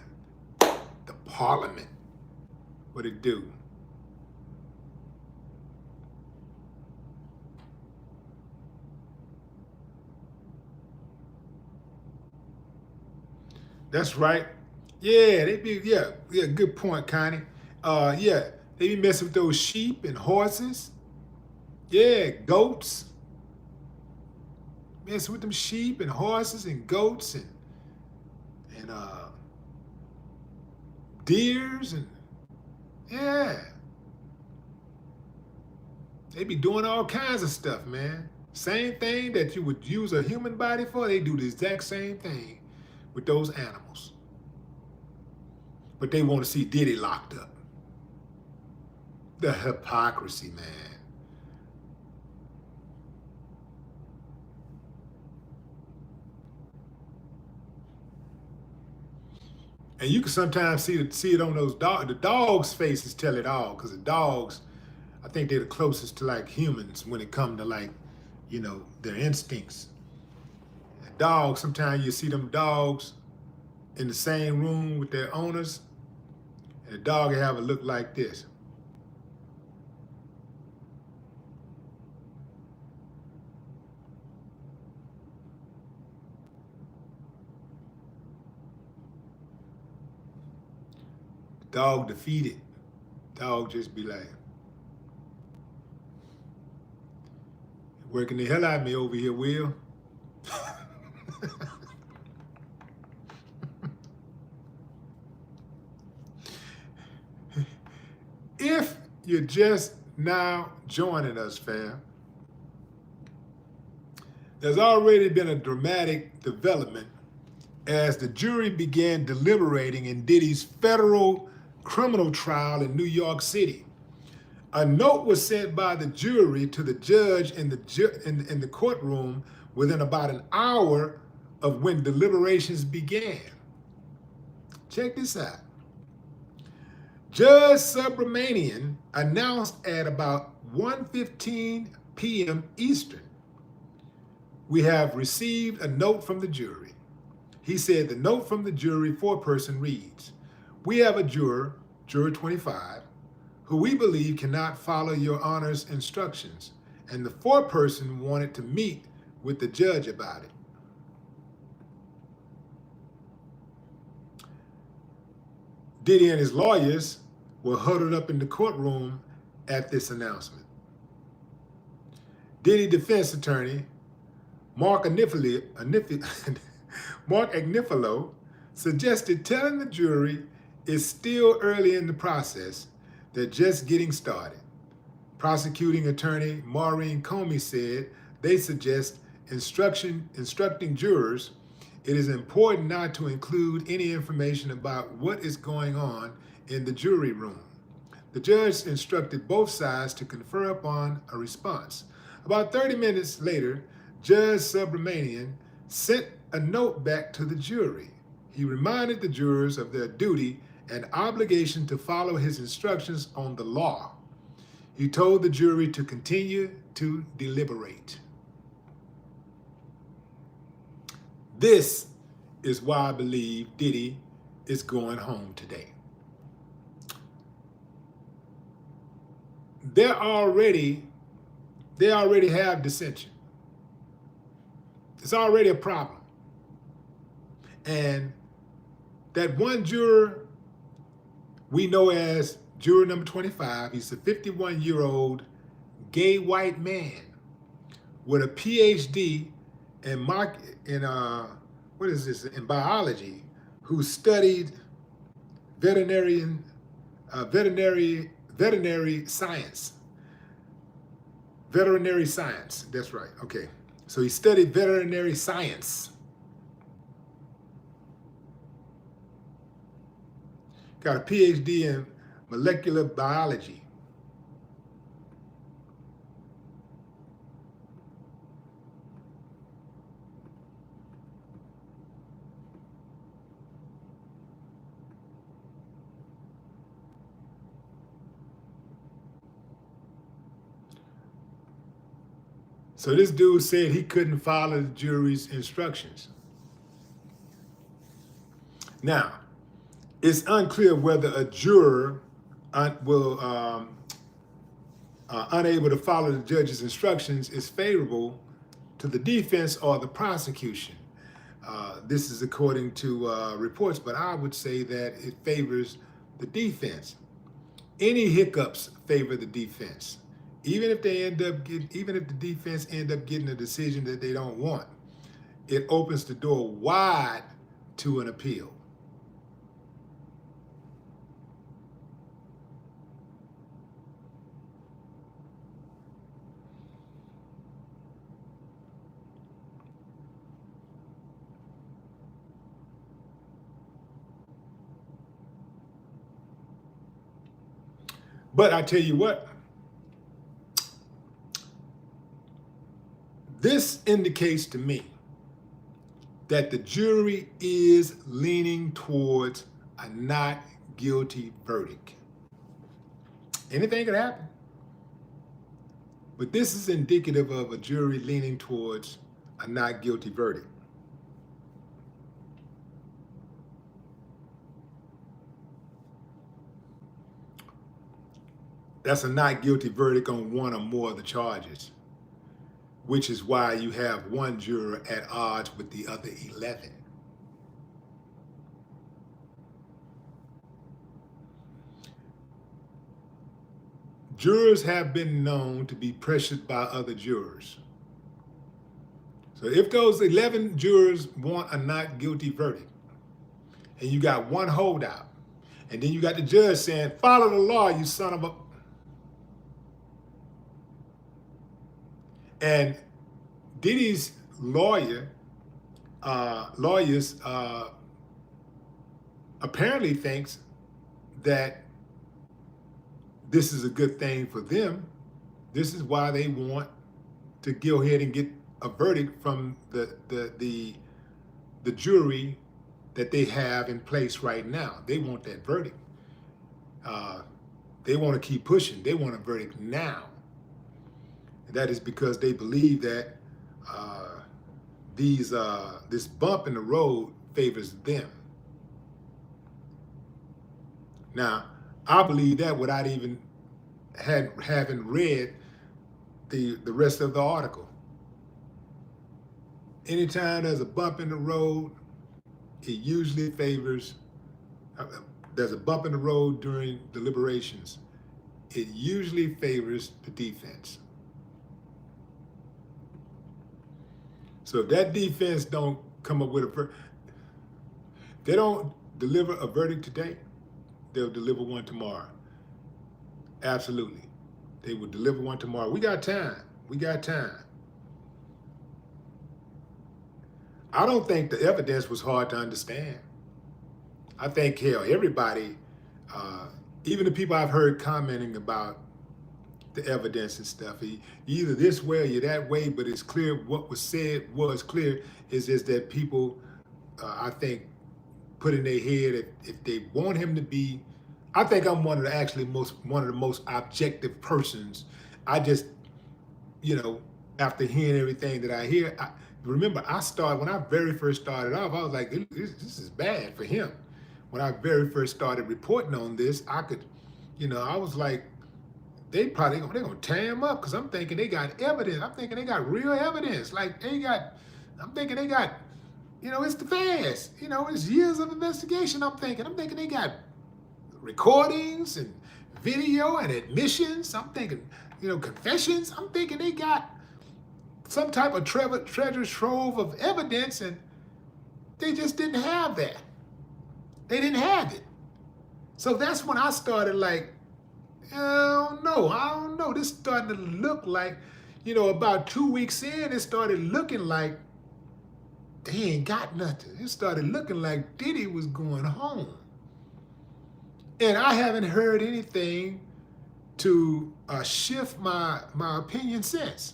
Speaker 1: The Parliament. What it do? That's right. Yeah, they be, yeah, good point, Connie. Yeah, they be messing with those sheep and horses. Yeah, goats. Messing with them sheep and horses and goats and deers and yeah. They be doing all kinds of stuff, man. Same thing that you would use a human body for, they do the exact same thing with those animals. But they want to see Diddy locked up. The hypocrisy, man. And you can sometimes see it on those dogs. The dogs' faces tell it all, because the dogs, I think they're the closest to like humans when it comes to like, you know, their instincts. Dogs, sometimes you see them dogs in the same room with their owners, and the dog will have a look like this. Dog defeated. Dog just be like, working the hell out of me over here, Will. If you're just now joining us, fam, there's already been a dramatic development as the jury began deliberating in Diddy's federal criminal trial in New York City. A note was sent by the jury to the judge in the courtroom within about an hour of when deliberations began. Check this out. Judge Subramanian announced at about 1:15 p.m. Eastern, "We have received a note from the jury." He said the note from the jury foreperson reads, "We have a juror, Juror 25, who we believe cannot follow your Honor's instructions, and the foreperson wanted to meet with the judge about it." Diddy and his lawyers were huddled up in the courtroom at this announcement. Diddy defense attorney Mark Agnifilo suggested telling the jury it's still early in the process, they're just getting started. Prosecuting attorney Maureen Comey said they suggest instructing jurors it is important not to include any information about what is going on in the jury room. The judge instructed both sides to confer upon a response. About 30 minutes later, Judge Subramanian sent a note back to the jury. He reminded the jurors of their duty and obligation to follow his instructions on the law. He told the jury to continue to deliberate. This is why I believe Diddy is going home today. They already have dissension. It's already a problem. And that one juror we know as juror number 25, he's a 51-year-old gay white man with a PhD in biology, who studied veterinary science. Veterinary science, that's right, okay. So he studied veterinary science. Got a PhD in molecular biology. So this dude said he couldn't follow the jury's instructions. Now, it's unclear whether a juror will unable to follow the judge's instructions is favorable to the defense or the prosecution. This is according to reports, but I would say that it favors the defense. Any hiccups favor the defense, even if the defense end up getting a decision that they don't want. It opens the door wide to an appeal. But I tell you what, this indicates to me that the jury is leaning towards a not guilty verdict. Anything could happen. But this is indicative of a jury leaning towards a not guilty verdict. That's a not guilty verdict on one or more of the charges, which is why you have one juror at odds with the other 11. Jurors have been known to be pressured by other jurors. So if those 11 jurors want a not guilty verdict, and you got one holdout, and then you got the judge saying, follow the law, you son of a... And Diddy's lawyers apparently thinks that this is a good thing for them. This is why they want to go ahead and get a verdict from the jury that they have in place right now. They want that verdict. They want to keep pushing. They want a verdict now. That is because they believe that this bump in the road favors them. Now, I believe that without even having read the rest of the article. Anytime there's a bump in the road, it usually favors, there's a bump in the road during deliberations, it usually favors the defense. So if that defense don't come up with they don't deliver a verdict today, they'll deliver one tomorrow. Absolutely. They will deliver one tomorrow. We got time. We got time. I don't think the evidence was hard to understand. I think, hell, everybody, even the people I've heard commenting about the evidence and stuff, you either this way or you're that way, but it's clear what was said was clear. Is just that people, I think, put in their head if they want him to be, I think I'm one of the most objective persons. I just, after hearing everything that I hear, remember when I very first started off, I was like, this is bad for him. When I very first started reporting on this, I was like, they're gonna tear him up because I'm thinking they got evidence. I'm thinking they got real evidence. I'm thinking they got, it's the feds. It's years of investigation. I'm thinking they got recordings and video and admissions. I'm thinking, confessions. I'm thinking they got some type of treasure trove of evidence, and they just didn't have that. They didn't have it. So that's when I started like, I don't know. This started to look like, about 2 weeks in, it started looking like they ain't got nothing. It started looking like Diddy was going home. And I haven't heard anything to shift my opinion since.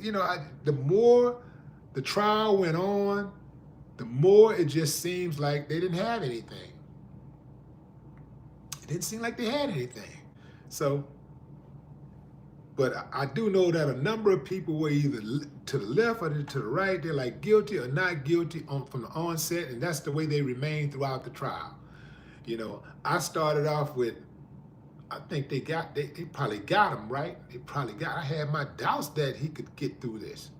Speaker 1: The more the trial went on, the more it just seems like they didn't have anything. It didn't seem like they had anything. So But I do know that a number of people were either to the left or to the right. They're like guilty or not guilty from the onset, and that's the way they remained throughout the trial. You know, I started off with, I think they probably got him, right? I had my doubts that he could get through this.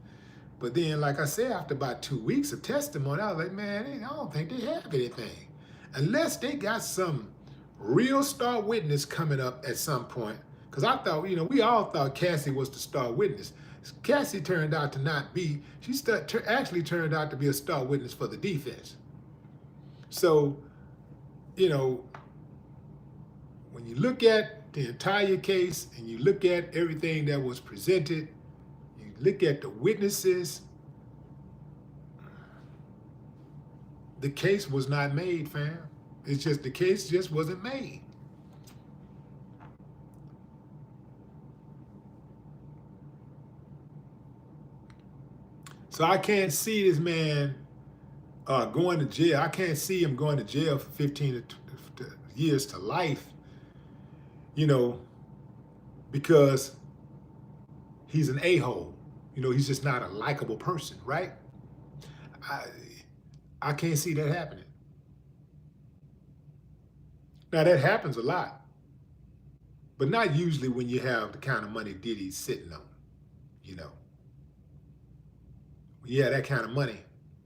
Speaker 1: But then, like I said, after about 2 weeks of testimony, I was like, man, I don't think they have anything. Unless they got some real star witness coming up at some point. Because I thought, you know, we all thought Cassie was the star witness. Cassie turned out to not be. She actually turned out to be a star witness for the defense. So, you know, when you look at the entire case and you look at everything that was presented, you look at the witnesses, the case was not made, fam. It's just the case just wasn't made. So I can't see this man going to jail. I can't see him going to jail for 15 years to life, you know, because he's an a-hole. You know, he's just not a likable person, right? I can't see that happening. Now, that happens a lot, but not usually when you have the kind of money Diddy's sitting on, you know. Yeah, that kind of money,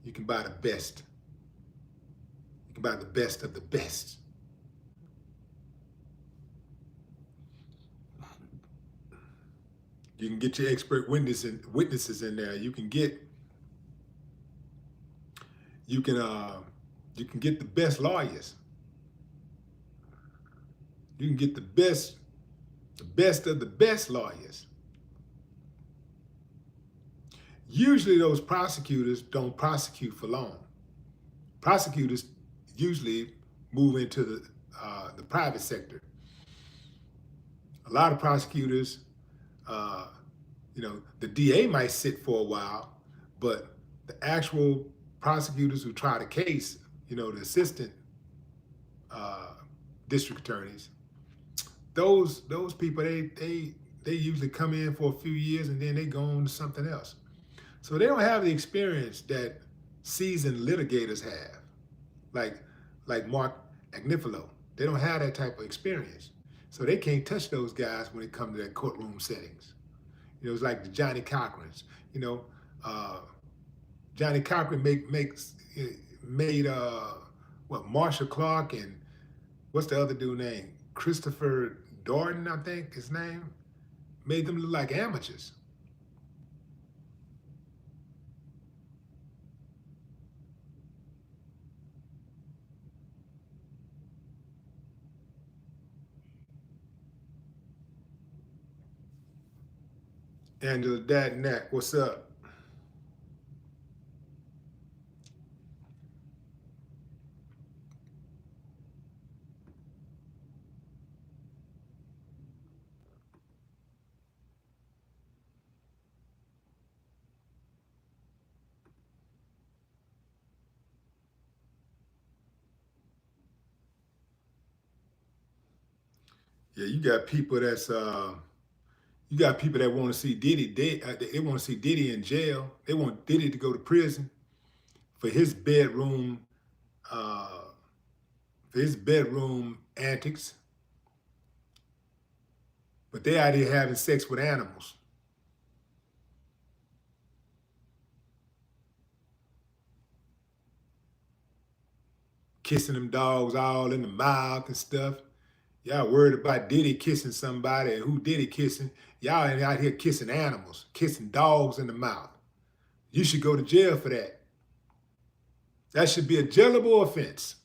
Speaker 1: you can buy the best. You can buy the best of the best. You can get your expert witnesses in there. You can get the best lawyers. You can get the best of the best lawyers. Usually those prosecutors don't prosecute for long. Prosecutors usually move into the private sector. A lot of prosecutors, you know, the DA might sit for a while, but the actual prosecutors who try the case, you know, the assistant district attorneys, those people, they usually come in for a few years and then they go on to something else. So they don't have the experience that seasoned litigators have, like Mark Agnifilo. They don't have that type of experience. So they can't touch those guys when it comes to their courtroom settings. You know, it's like the Johnny Cochrans. You know, Johnny Cochran made Marshall Clark and what's the other dude name? Christopher Dorton, I think his name, made them look like amateurs. Angela Dadnack, what's up? Yeah, you got people that want to see Diddy dead. They want to see Diddy in jail. They want Diddy to go to prison for his bedroom antics. But they out here having sex with animals. Kissing them dogs all in the mouth and stuff. Y'all worried about Diddy kissing somebody and who Diddy kissing. Y'all ain't out here kissing animals, kissing dogs in the mouth. You should go to jail for that. That should be a jailable offense,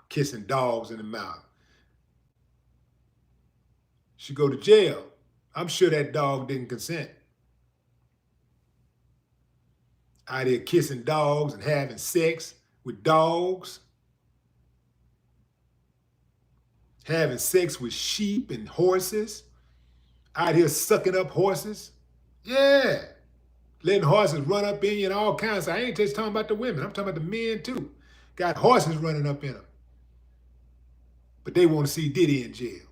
Speaker 1: kissing dogs in the mouth. Should go to jail. I'm sure that dog didn't consent. Out here kissing dogs and having sex with dogs. Having sex with sheep and horses. Out here sucking up horses. Yeah. Letting horses run up in you and all kinds. I ain't just talking about the women. I'm talking about the men too. Got horses running up in them. But they want to see Diddy in jail.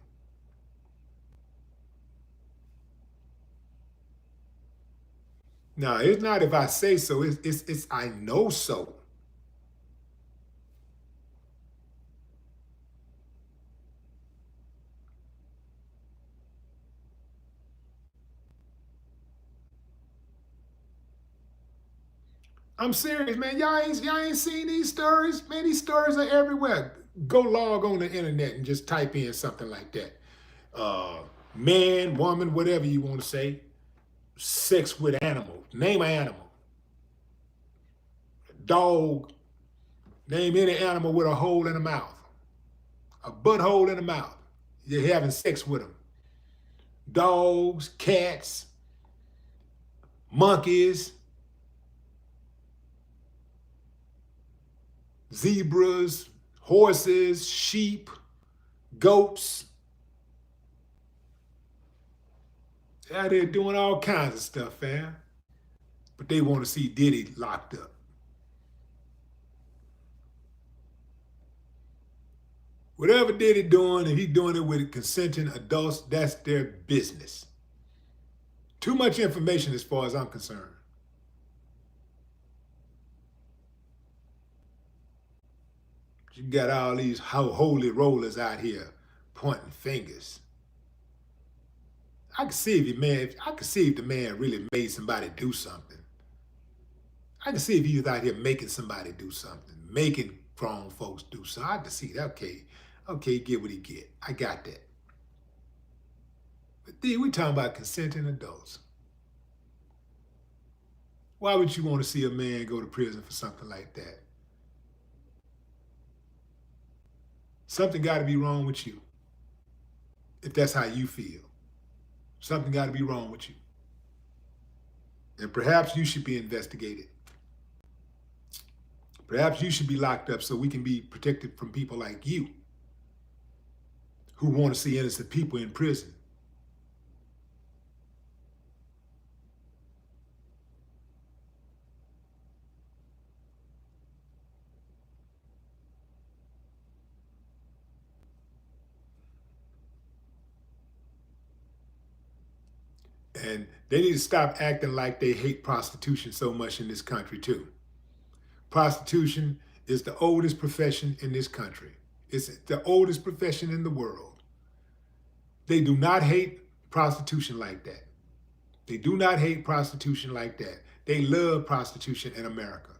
Speaker 1: No, it's not if I say so. It's I know so. I'm serious, man. Y'all ain't seen these stories, man. These stories are everywhere. Go log on the internet and just type in something like that. Uh, Man, woman, whatever you want to say. Sex with animal. Name an animal. Dog. Name any animal with a hole in the mouth. A butthole in the mouth. You're having sex with them. Dogs, cats, monkeys, zebras, horses, sheep, goats. Out there doing all kinds of stuff, fam. But they want to see Diddy locked up. Whatever Diddy doing, if he's doing it with consenting adults, that's their business. Too much information as far as I'm concerned. You got all these holy rollers out here pointing fingers. I can see if the man really made somebody do something. I can see if he was out here making somebody do something, making grown folks do something. I can see that. Okay, get what he get. I got that. But then we talking about consenting adults. Why would you want to see a man go to prison for something like that? Something got to be wrong with you. If that's how you feel, something got to be wrong with you. And perhaps you should be investigated. Perhaps you should be locked up so we can be protected from people like you who want to see innocent people in prison. And they need to stop acting like they hate prostitution so much in this country too. Prostitution is the oldest profession in this country. It's the oldest profession in the world. They do not hate prostitution like that. They do not hate prostitution like that. They love prostitution in America.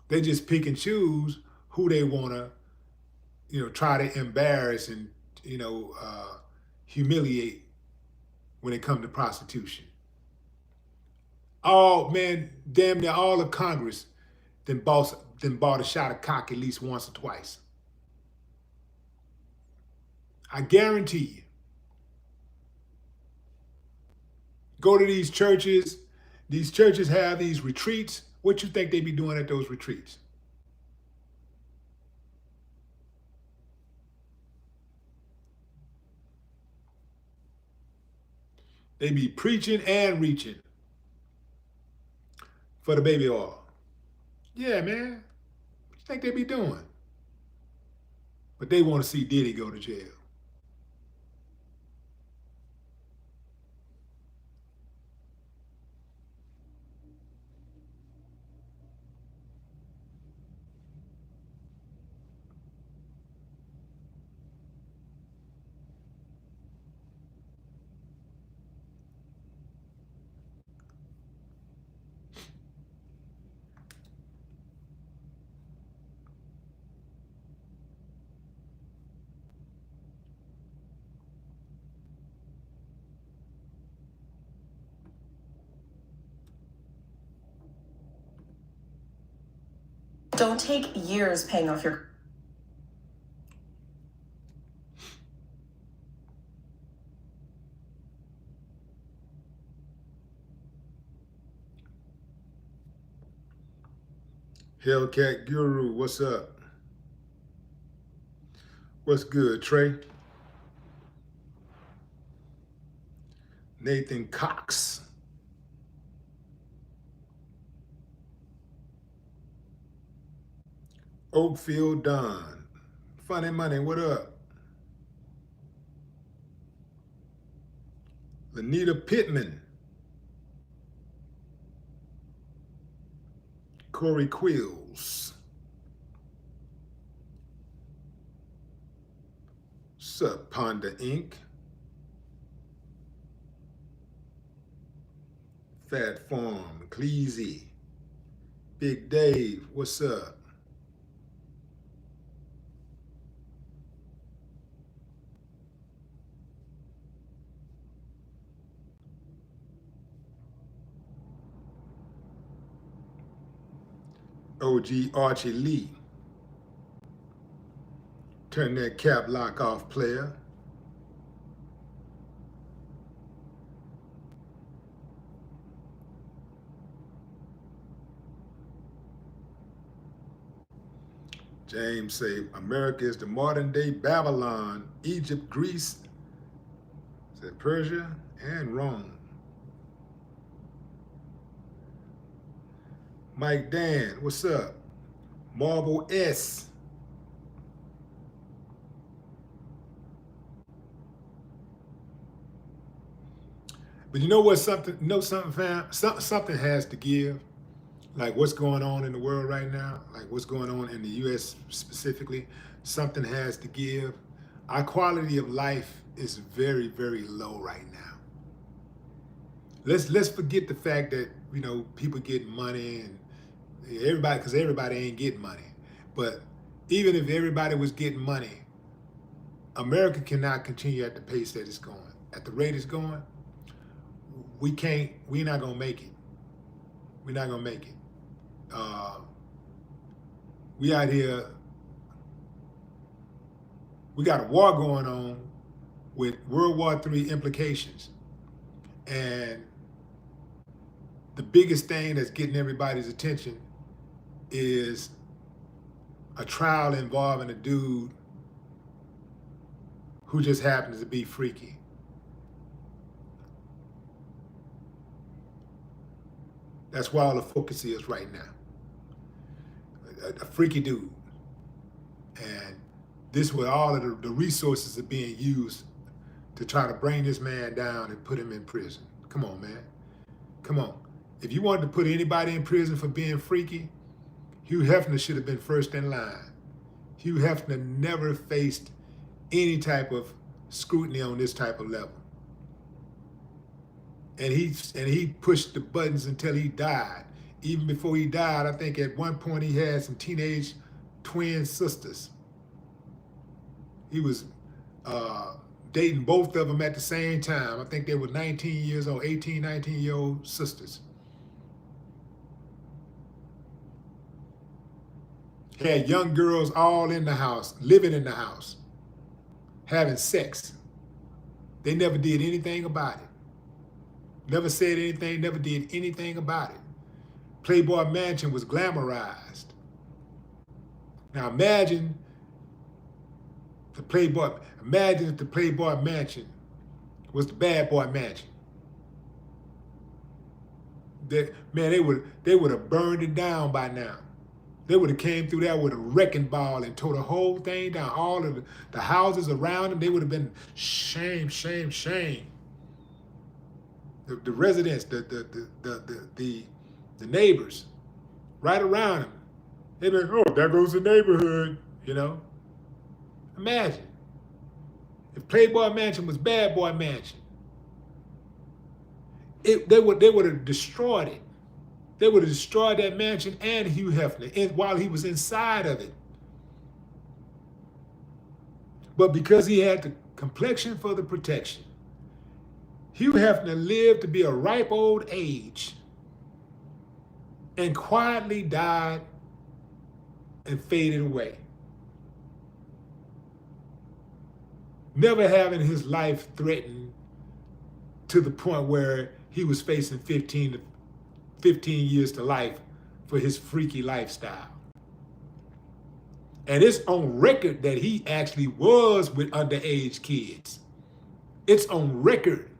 Speaker 1: They just pick and choose who they want to, try to embarrass and, humiliate when it comes to prostitution. Oh man, damn near all of Congress then bought a shot of cock at least once or twice. I guarantee you. Go to these churches. These churches have these retreats. What you think they be doing at those retreats? They be preaching and reaching for the baby oil. Yeah, man. What you think they be doing? But they want to see Diddy go to jail.
Speaker 2: Don't take years paying off your...
Speaker 1: Hellcat Guru, what's up? What's good, Trey? Nathan Cox. Oakfield Don. Funny Money, what up? Lanita Pittman. Corey Quills. What's up, Ponder Inc.? Fat Farm, Cleasy. Big Dave, what's up? OG Archie Lee. Turn that cap lock off, player. James say, America is the modern day Babylon, Egypt, Greece, said Persia, and Rome. Mike Dan, what's up? Marble S. But you know what? Something, fam? Something has to give. Like what's going on in the world right now, like what's going on in the U.S. specifically, something has to give. Our quality of life is very, very low right now. Let's forget the fact that, you know, people get money and everybody, because everybody ain't getting money. But even if everybody was getting money, America cannot continue at the pace that it's going. At the rate it's going, we're not gonna make it. We're not gonna make it. We out here, we got a war going on with World War III implications. And the biggest thing that's getting everybody's attention is a trial involving a dude who just happens to be freaky. That's where all the focus is right now. A freaky dude. And this is where all of the resources are being used to try to bring this man down and put him in prison. Come on, man. Come on. If you wanted to put anybody in prison for being freaky, Hugh Hefner should have been first in line. Hugh Hefner never faced any type of scrutiny on this type of level. And he pushed the buttons until he died. Even before he died, I think at one point he had some teenage twin sisters. He was dating both of them at the same time. I think they were 19 years old, 18, 19-year-old sisters. Had young girls all in the house, living in the house, having sex. They never did anything about it. Never said anything, never did anything about it. Playboy Mansion was glamorized. Now imagine if the Playboy Mansion was the bad boy mansion. They would have burned it down by now. They would have came through there with a wrecking ball and tore the whole thing down. All of the houses around them, they would have been shame, shame, shame. The residents, the neighbors, right around them, they'd be like, oh, there goes the neighborhood, you know? Imagine if Playboy Mansion was Bad Boy Mansion. They would have destroyed it. They would have destroyed that mansion and Hugh Hefner while he was inside of it. But because he had the complexion for the protection, Hugh Hefner lived to be a ripe old age and quietly died and faded away, never having his life threatened to the point where he was facing 15 years to life for his freaky lifestyle. And it's on record that he actually was with underage kids. It's on record.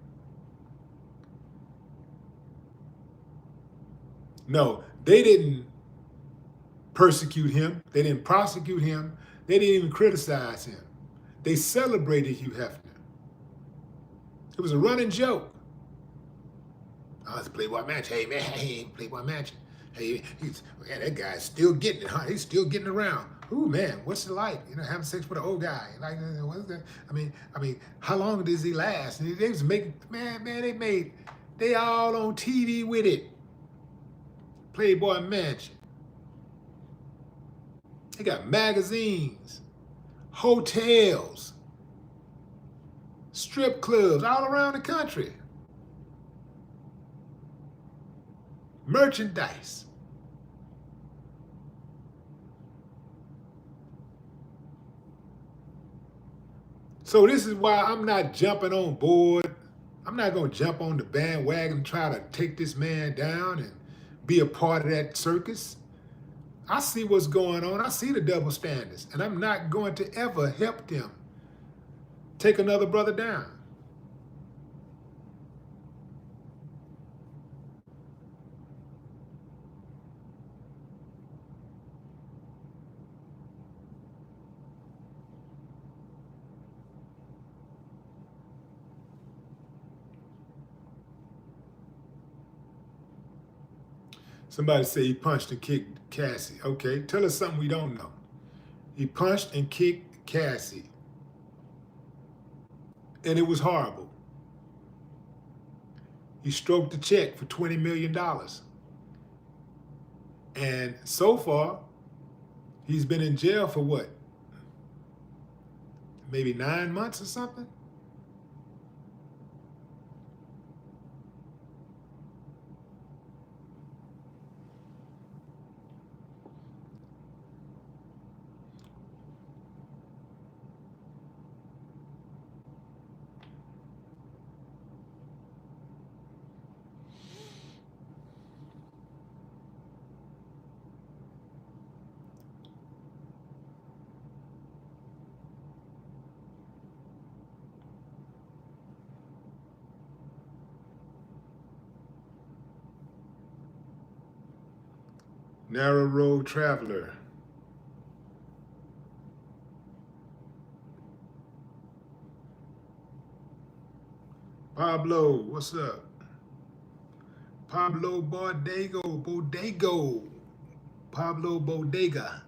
Speaker 1: No, they didn't persecute him. They didn't prosecute him. They didn't even criticize him. They celebrated Hugh Hefner. It was a running joke. Oh, it's Playboy Mansion. Hey, man, hey, Playboy Mansion. Hey, man, that guy's still getting it, huh? He's still getting around. Ooh, man, what's it like? Having sex with an old guy. Like, what's that? I mean, how long does he last? And they was making, man, they all on TV with it. Playboy Mansion. They got magazines, hotels, strip clubs all around the country. Merchandise. So this is why I'm not jumping on board. I'm not going to jump on the bandwagon and try to take this man down and be a part of that circus. I see what's going on. I see the double standards. And I'm not going to ever help them take another brother down. Somebody say he punched and kicked Cassie. Okay, tell us something we don't know. He punched and kicked Cassie. And it was horrible. He stroked the check for $20 million. And so far, he's been in jail for what? Maybe 9 months or something? Narrow road traveler. Pablo, what's up? Pablo Bodego. Pablo Bodega.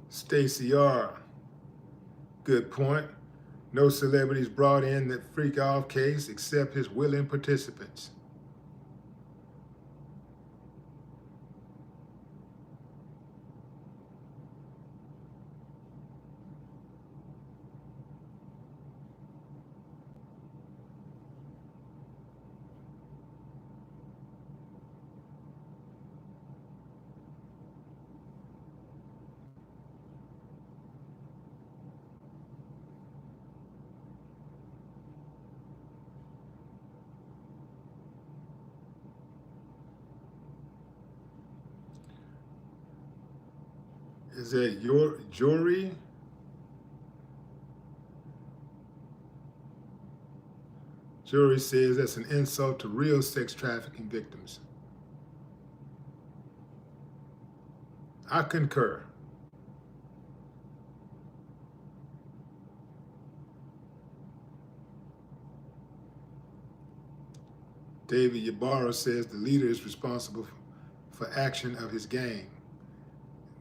Speaker 1: Stacy R. Good point. No celebrities brought in the freak off case except his willing participants. Is that your jury? Jury says that's an insult to real sex trafficking victims. I concur. David Ybarra says the leader is responsible for action of his gang.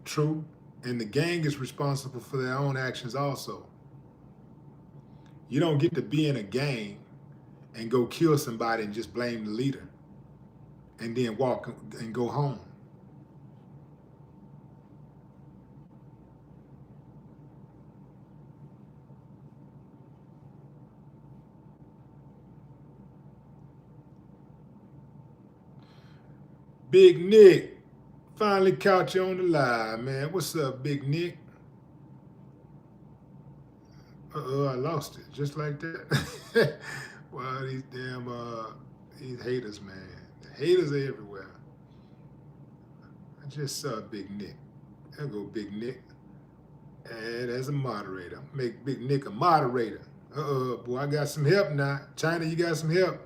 Speaker 1: True, and the gang is responsible for their own actions also. You don't get to be in a gang and go kill somebody and just blame the leader and then walk and go home. Big Nick, finally caught you on the live, man. What's up, Big Nick? Uh-oh, I lost it, just like that. Well, these damn these haters, man. The haters are everywhere. I just saw Big Nick. There go Big Nick. And as a moderator, make Big Nick a moderator. Boy, I got some help now. China, you got some help.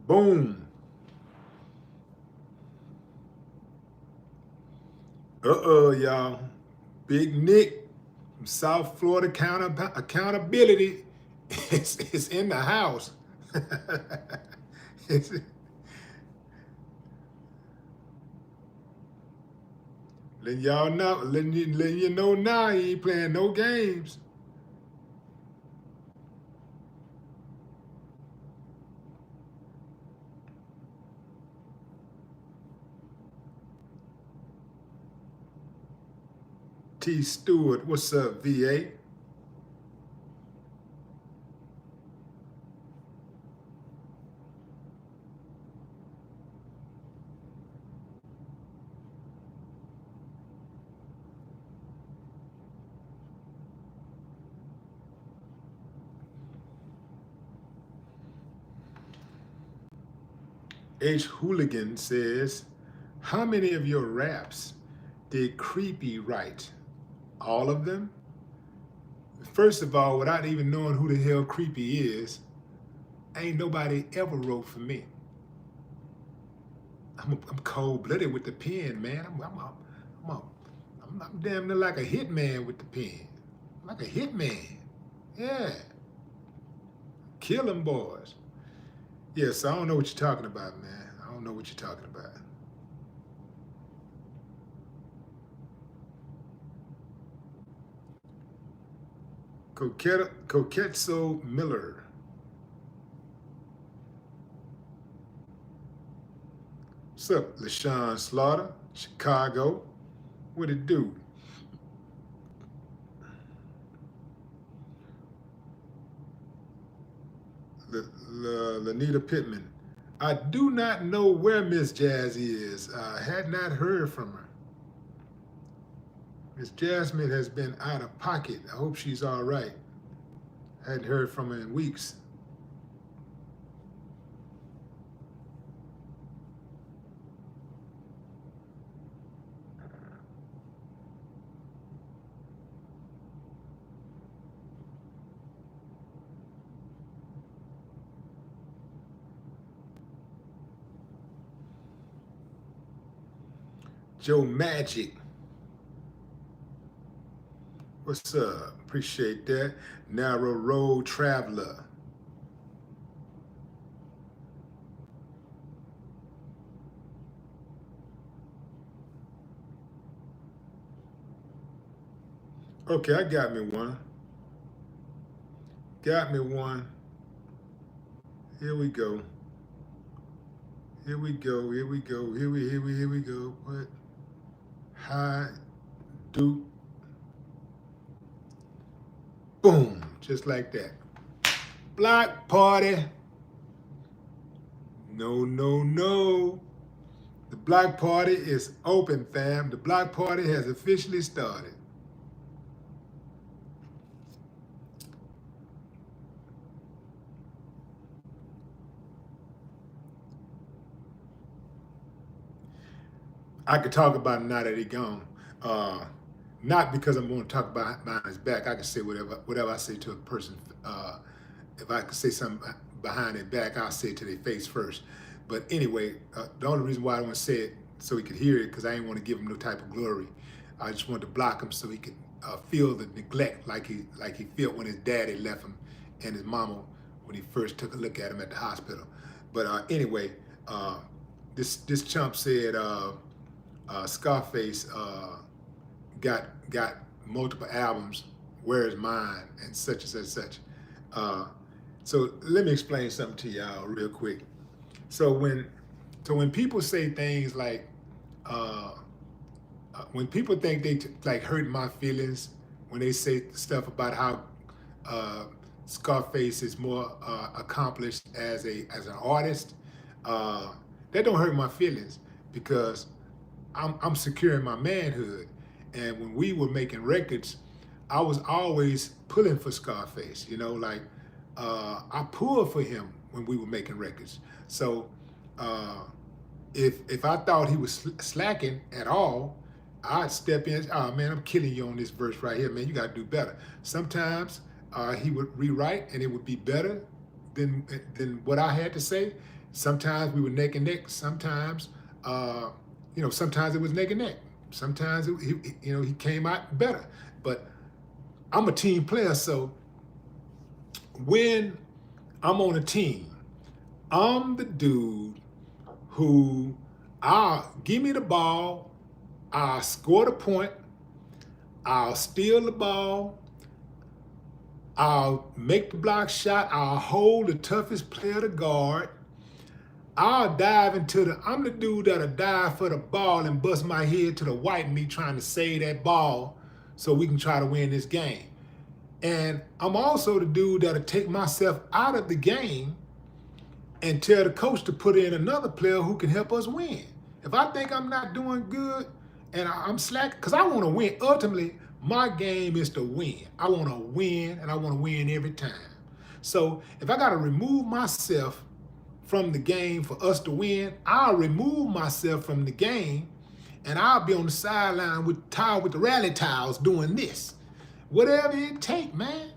Speaker 1: Boom. Y'all. Big Nick from South Florida Accountability is in the house. Letting y'all know, letting you know now he ain't playing no games. T. Stewart, what's up, VA? H. Hooligan says, how many of your raps did Creepy write? All of them? First of all, without even knowing who the hell Creepy is, ain't nobody ever wrote for me. I'm cold-blooded with the pen, man. I'm damn near like a hitman with the pen. Like a hitman. Yeah. Kill them boys. Yes, I don't know what you're talking about, man. I don't know what you're talking about. Coquetso Miller. What's up, LaShawn Slaughter, Chicago? What it do? Lanita Pittman. I do not know where Miss Jazzy is. I had not heard from her. Miss Jasmine has been out of pocket. I hope she's all right. Hadn't heard from her in weeks. Joe Magic. What's up? Appreciate that. Narrow Road Traveler. Okay, I got me one. Got me one. Here we go. Here we go. Here we go. Here we go. What? Hi, do. Boom, just like that. Block party. No, no, no. The block party is open, fam. The block party has officially started. I could talk about it now that he's gone. Not because I'm going to talk behind his back. I can say whatever I say to a person. If I could say something behind their back, I'll say it to their face first. But anyway, the only reason why I want to say it so he could hear it, because I didn't want to give him no type of glory. I just wanted to block him so he could feel the neglect like he felt when his daddy left him and his mama when he first took a look at him at the hospital. But anyway, this chump said Scarface got multiple albums. Where's mine? And such and such and such. So let me explain something to y'all real quick. So when people say things like when people think they like hurt my feelings when they say stuff about how Scarface is more accomplished as an artist, that don't hurt my feelings because I'm secure in my manhood. And when we were making records, I was always pulling for Scarface. You know, like I pulled for him when we were making records. So if I thought he was slacking at all, I'd step in. Oh man, I'm killing you on this verse right here, man. You got to do better. Sometimes he would rewrite, and it would be better than what I had to say. Sometimes we were neck and neck. Sometimes, sometimes it was neck and neck. Sometimes he came out better. But I'm a team player, so when I'm on a team, I'm the dude who give me the ball. I'll score the point, I'll steal the ball, I'll make the block shot, I'll hold the toughest player to guard, I'm the dude that'll dive for the ball and bust my head to the white meat trying to save that ball so we can try to win this game. And I'm also the dude that'll take myself out of the game and tell the coach to put in another player who can help us win. If I think I'm not doing good, and I'm slack, because I want to win. Ultimately, my game is to win. I want to win, and I want to win every time. So if I got to remove myself from the game for us to win, I'll remove myself from the game, and I'll be on the sideline with the rally towels doing this. Whatever it take, man.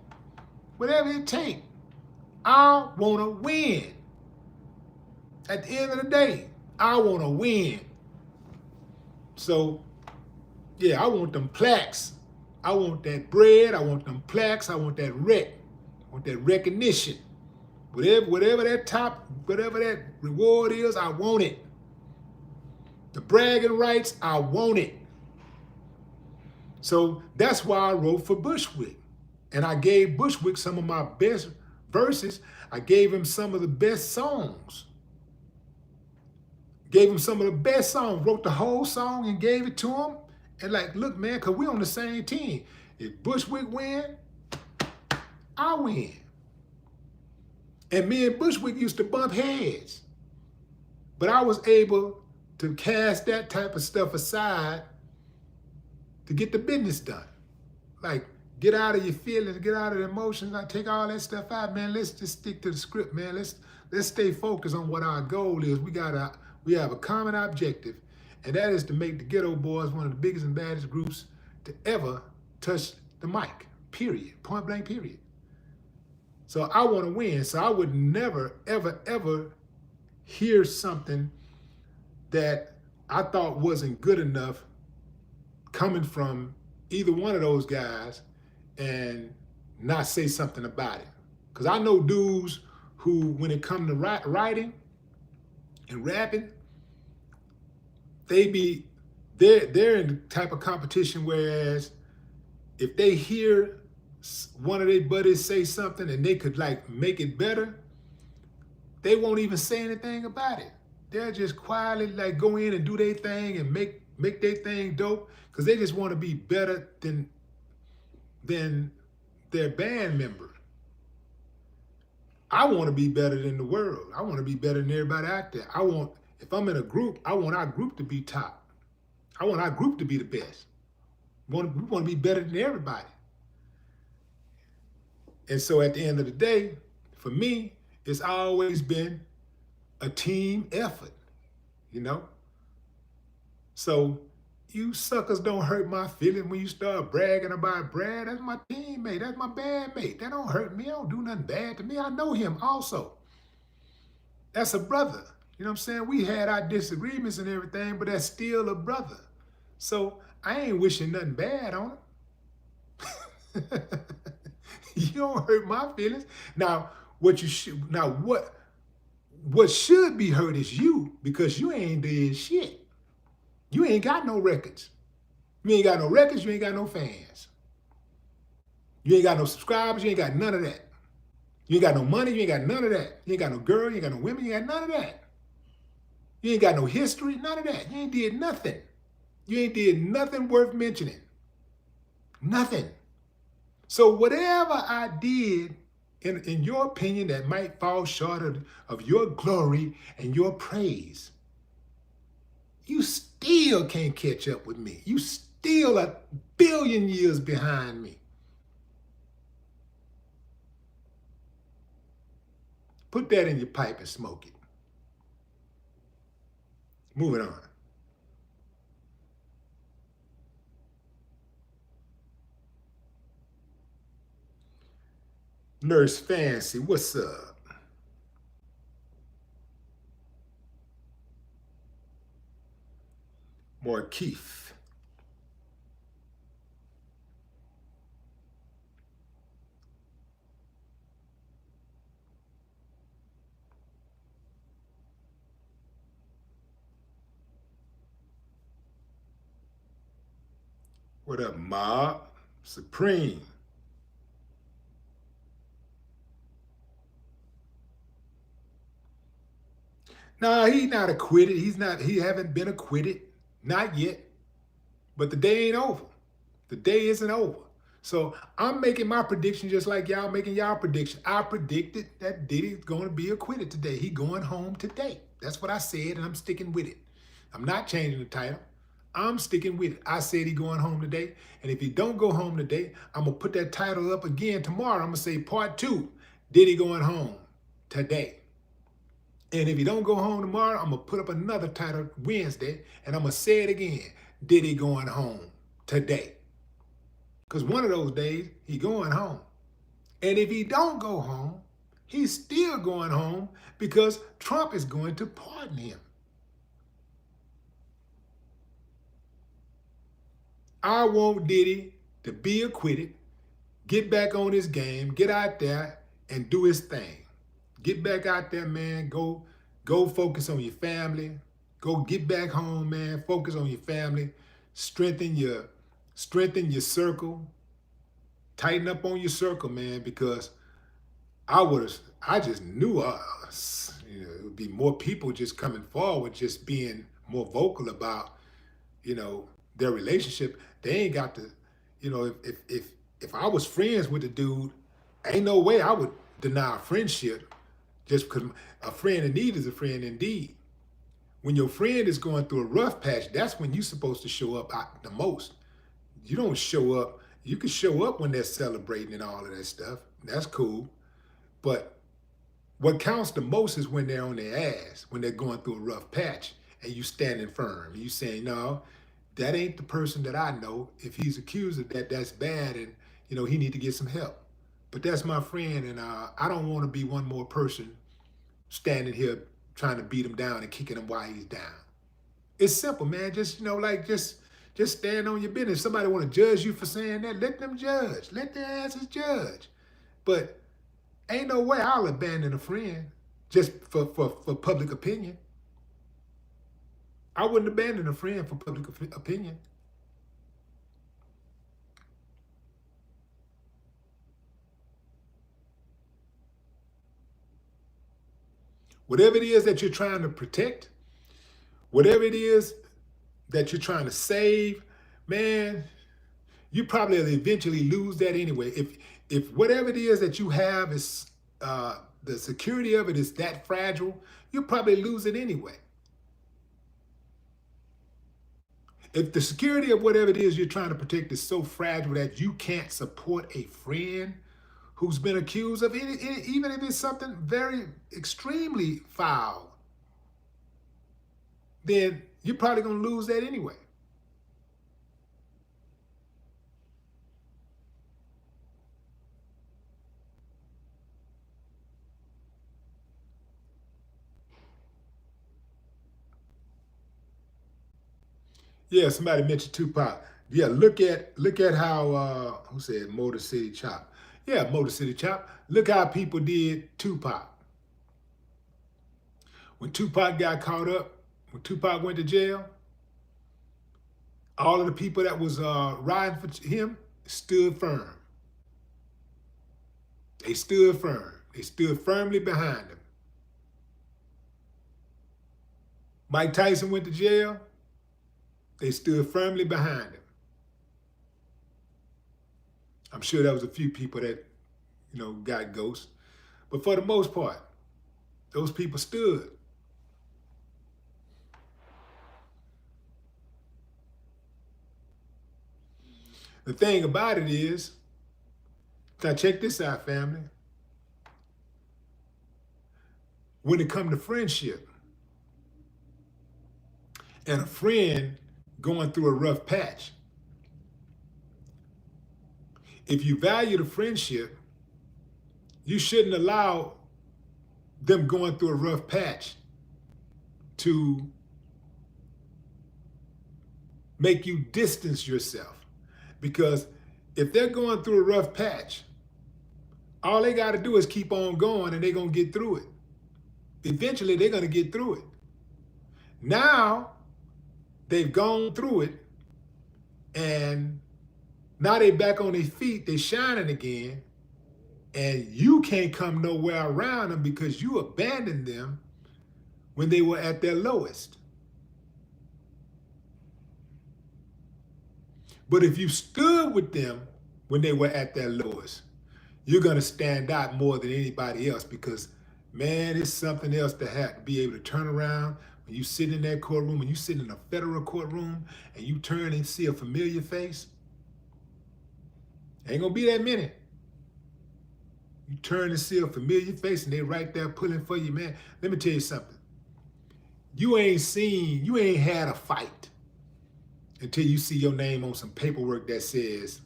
Speaker 1: Whatever it take. I want to win. At the end of the day, I want to win. So, yeah, I want them plaques. I want that bread. I want them plaques. I want that recognition. Whatever that reward is, I want it. The bragging rights, I want it. So that's why I wrote for Bushwick. And I gave Bushwick some of my best verses. I gave him some of the best songs. Wrote the whole song and gave it to him. And like, look, man, because we're on the same team. If Bushwick win, I win. And me and Bushwick used to bump heads. But I was able to cast that type of stuff aside to get the business done. Like, get out of your feelings, get out of the emotions, like take all that stuff out, man. Let's just stick to the script, man. Let's stay focused on what our goal is. We have a common objective, and that is to make the Ghetto Boys one of the biggest and baddest groups to ever touch the mic, period, point blank, period. So I want to win. So I would never, ever, ever hear something that I thought wasn't good enough coming from either one of those guys and not say something about it. Because I know dudes who, when it comes to writing and rapping, they're in the type of competition whereas if they hear one of their buddies say something and they could like make it better, they won't even say anything about it. They'll just quietly like go in and do their thing and make their thing dope because they just want to be better than their band member. I want to be better than the world. I want to be better than everybody out there. If I'm in a group, I want our group to be top. I want our group to be the best. We want to be better than everybody. And so at the end of the day, for me, it's always been a team effort, you know? So you suckers don't hurt my feelings when you start bragging about Brad. That's my teammate. That's my bandmate. That don't hurt me. I don't do nothing bad to me. I know him also. That's a brother. You know what I'm saying? We had our disagreements and everything, but that's still a brother. So I ain't wishing nothing bad on him. You don't hurt my feelings. Now, what should be hurt is you, because you ain't did shit. You ain't got no records. You ain't got no records, you ain't got no fans. You ain't got no subscribers, you ain't got none of that. You ain't got no money, you ain't got none of that. You ain't got no girl, you ain't got no women, you ain't got none of that. You ain't got no history, none of that. You ain't did nothing. You ain't did nothing worth mentioning. Nothing. So whatever I did, in your opinion, that might fall short of your glory and your praise, you still can't catch up with me. You still a billion years behind me. Put that in your pipe and smoke it. Moving on. Nurse Fancy, what's up? Keith. What up, Mob? Supreme. Nah, he's not acquitted. He haven't been acquitted. Not yet. But the day ain't over. The day isn't over. So I'm making my prediction just like y'all making y'all prediction. I predicted that Diddy's going to be acquitted today. He going home today. That's what I said, and I'm sticking with it. I'm not changing the title. I'm sticking with it. I said he going home today. And if he don't go home today, I'm going to put that title up again tomorrow. I'm going to say part 2, Diddy going home today. And if he don't go home tomorrow, I'm going to put up another title Wednesday, and I'm going to say it again. Diddy going home today. Because one of those days, he going home. And if he don't go home, he's still going home because Trump is going to pardon him. I want Diddy to be acquitted, get back on his game, get out there and do his thing. Get back out there, man. Go focus on your family. Go get back home, man. Focus on your family. Strengthen your circle. Tighten up on your circle, man, because I just knew it would be more people just coming forward, just being more vocal about, their relationship. They ain't got to, if I was friends with the dude, ain't no way I would deny a friendship just because a friend in need is a friend indeed. When your friend is going through a rough patch, that's when you're supposed to show up the most. You don't show up. You can show up when they're celebrating and all of that stuff. That's cool. But what counts the most is when they're on their ass, when they're going through a rough patch, and you standing firm. And you saying, no, that ain't the person that I know. If he's accused of that, that's bad, and he need to get some help. But that's my friend, and I don't want to be one more person standing here trying to beat him down and kicking him while he's down. It's simple, man. Just just stand on your business. If somebody want to judge you for saying that, let them judge. Let their asses judge. But ain't no way I'll abandon a friend just for public opinion. I wouldn't abandon a friend for public opinion. Whatever it is that you're trying to protect, whatever it is that you're trying to save, man, you probably will eventually lose that anyway. If whatever it is that you have is the security of it is that fragile, you'll probably lose it anyway. If the security of whatever it is you're trying to protect is so fragile that you can't support a friend who's been accused of any, even if it's something very extremely foul, then you're probably going to lose that anyway. Yeah, somebody mentioned Tupac. Yeah, look at how who said Motor City Chop? Yeah, Motor City Chop. Look how people did Tupac. When Tupac got caught up, when Tupac went to jail, all of the people that was riding for him stood firm. They stood firm. They stood firmly behind him. Mike Tyson went to jail. They stood firmly behind him. I'm sure there was a few people that, got ghosts. But for the most part, those people stood. The thing about it is, now check this out, family. When it comes to friendship, and a friend going through a rough patch, if you value the friendship, you shouldn't allow them going through a rough patch to make you distance yourself. Because if they're going through a rough patch, all they got to do is keep on going and they're going to get through it. Eventually, they're going to get through it. Now, they've gone through it, and now they're back on their feet, they're shining again, and you can't come nowhere around them because you abandoned them when they were at their lowest. But if you stood with them when they were at their lowest, you're going to stand out more than anybody else because, man, it's something else to have to be able to turn around when you sit in that courtroom, when you sit in a federal courtroom and you turn and see a familiar face. Ain't going to be that many. You turn and see a familiar face and they right there pulling for you, man. Let me tell you something. You ain't had a fight until you see your name on some paperwork that says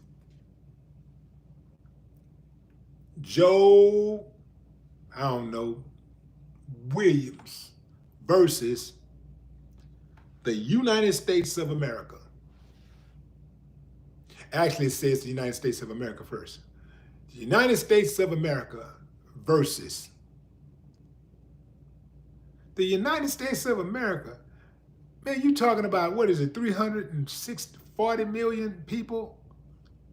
Speaker 1: Joe, Williams versus the United States of America. Actually, it says the United States of America first. The United States of America versus the United States of America. Man, you talking about, 340 million people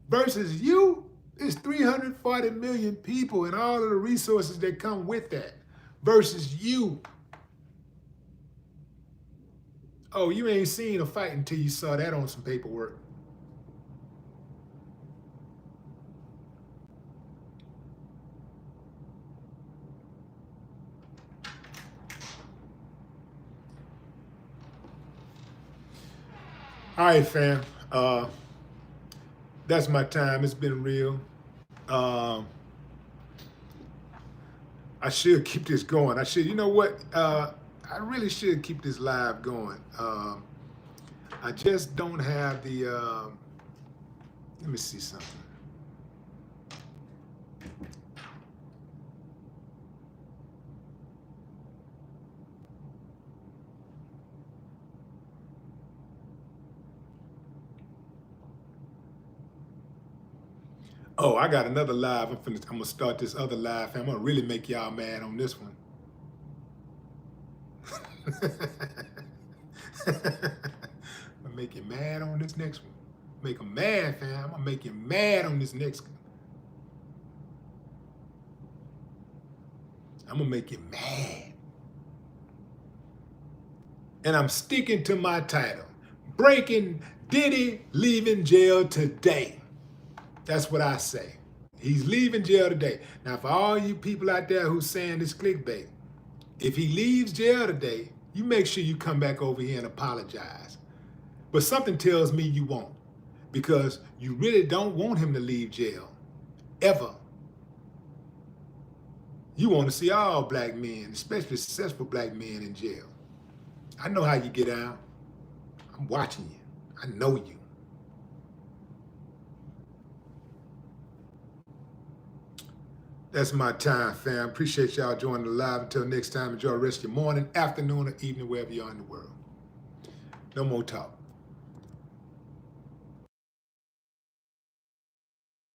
Speaker 1: versus you? It's 340 million people and all of the resources that come with that versus you. Oh, you ain't seen a fight until you saw that on some paperwork. All right, fam. That's my time. It's been real. I should keep this going. You know what? I really should keep this live going. I just don't have the, let me see something. Oh, I got another live. I'm gonna start this other live. I'm gonna really make y'all mad on this one. I'm gonna make you mad on this next one. Make them mad, fam. I'm gonna make you mad on this next one. I'm gonna make you mad. And I'm sticking to my title. Breaking Diddy leaving jail today. That's what I say. He's leaving jail today. Now, for all you people out there who's saying this clickbait, if he leaves jail today, you make sure you come back over here and apologize. But something tells me you won't, because you really don't want him to leave jail, ever. You want to see all black men, especially successful black men, in jail. I know how you get out. I'm watching you. I know you. That's my time, fam. Appreciate y'all joining the live. Until next time, enjoy the rest of your morning, afternoon, or evening, wherever you are in the world. No more talk.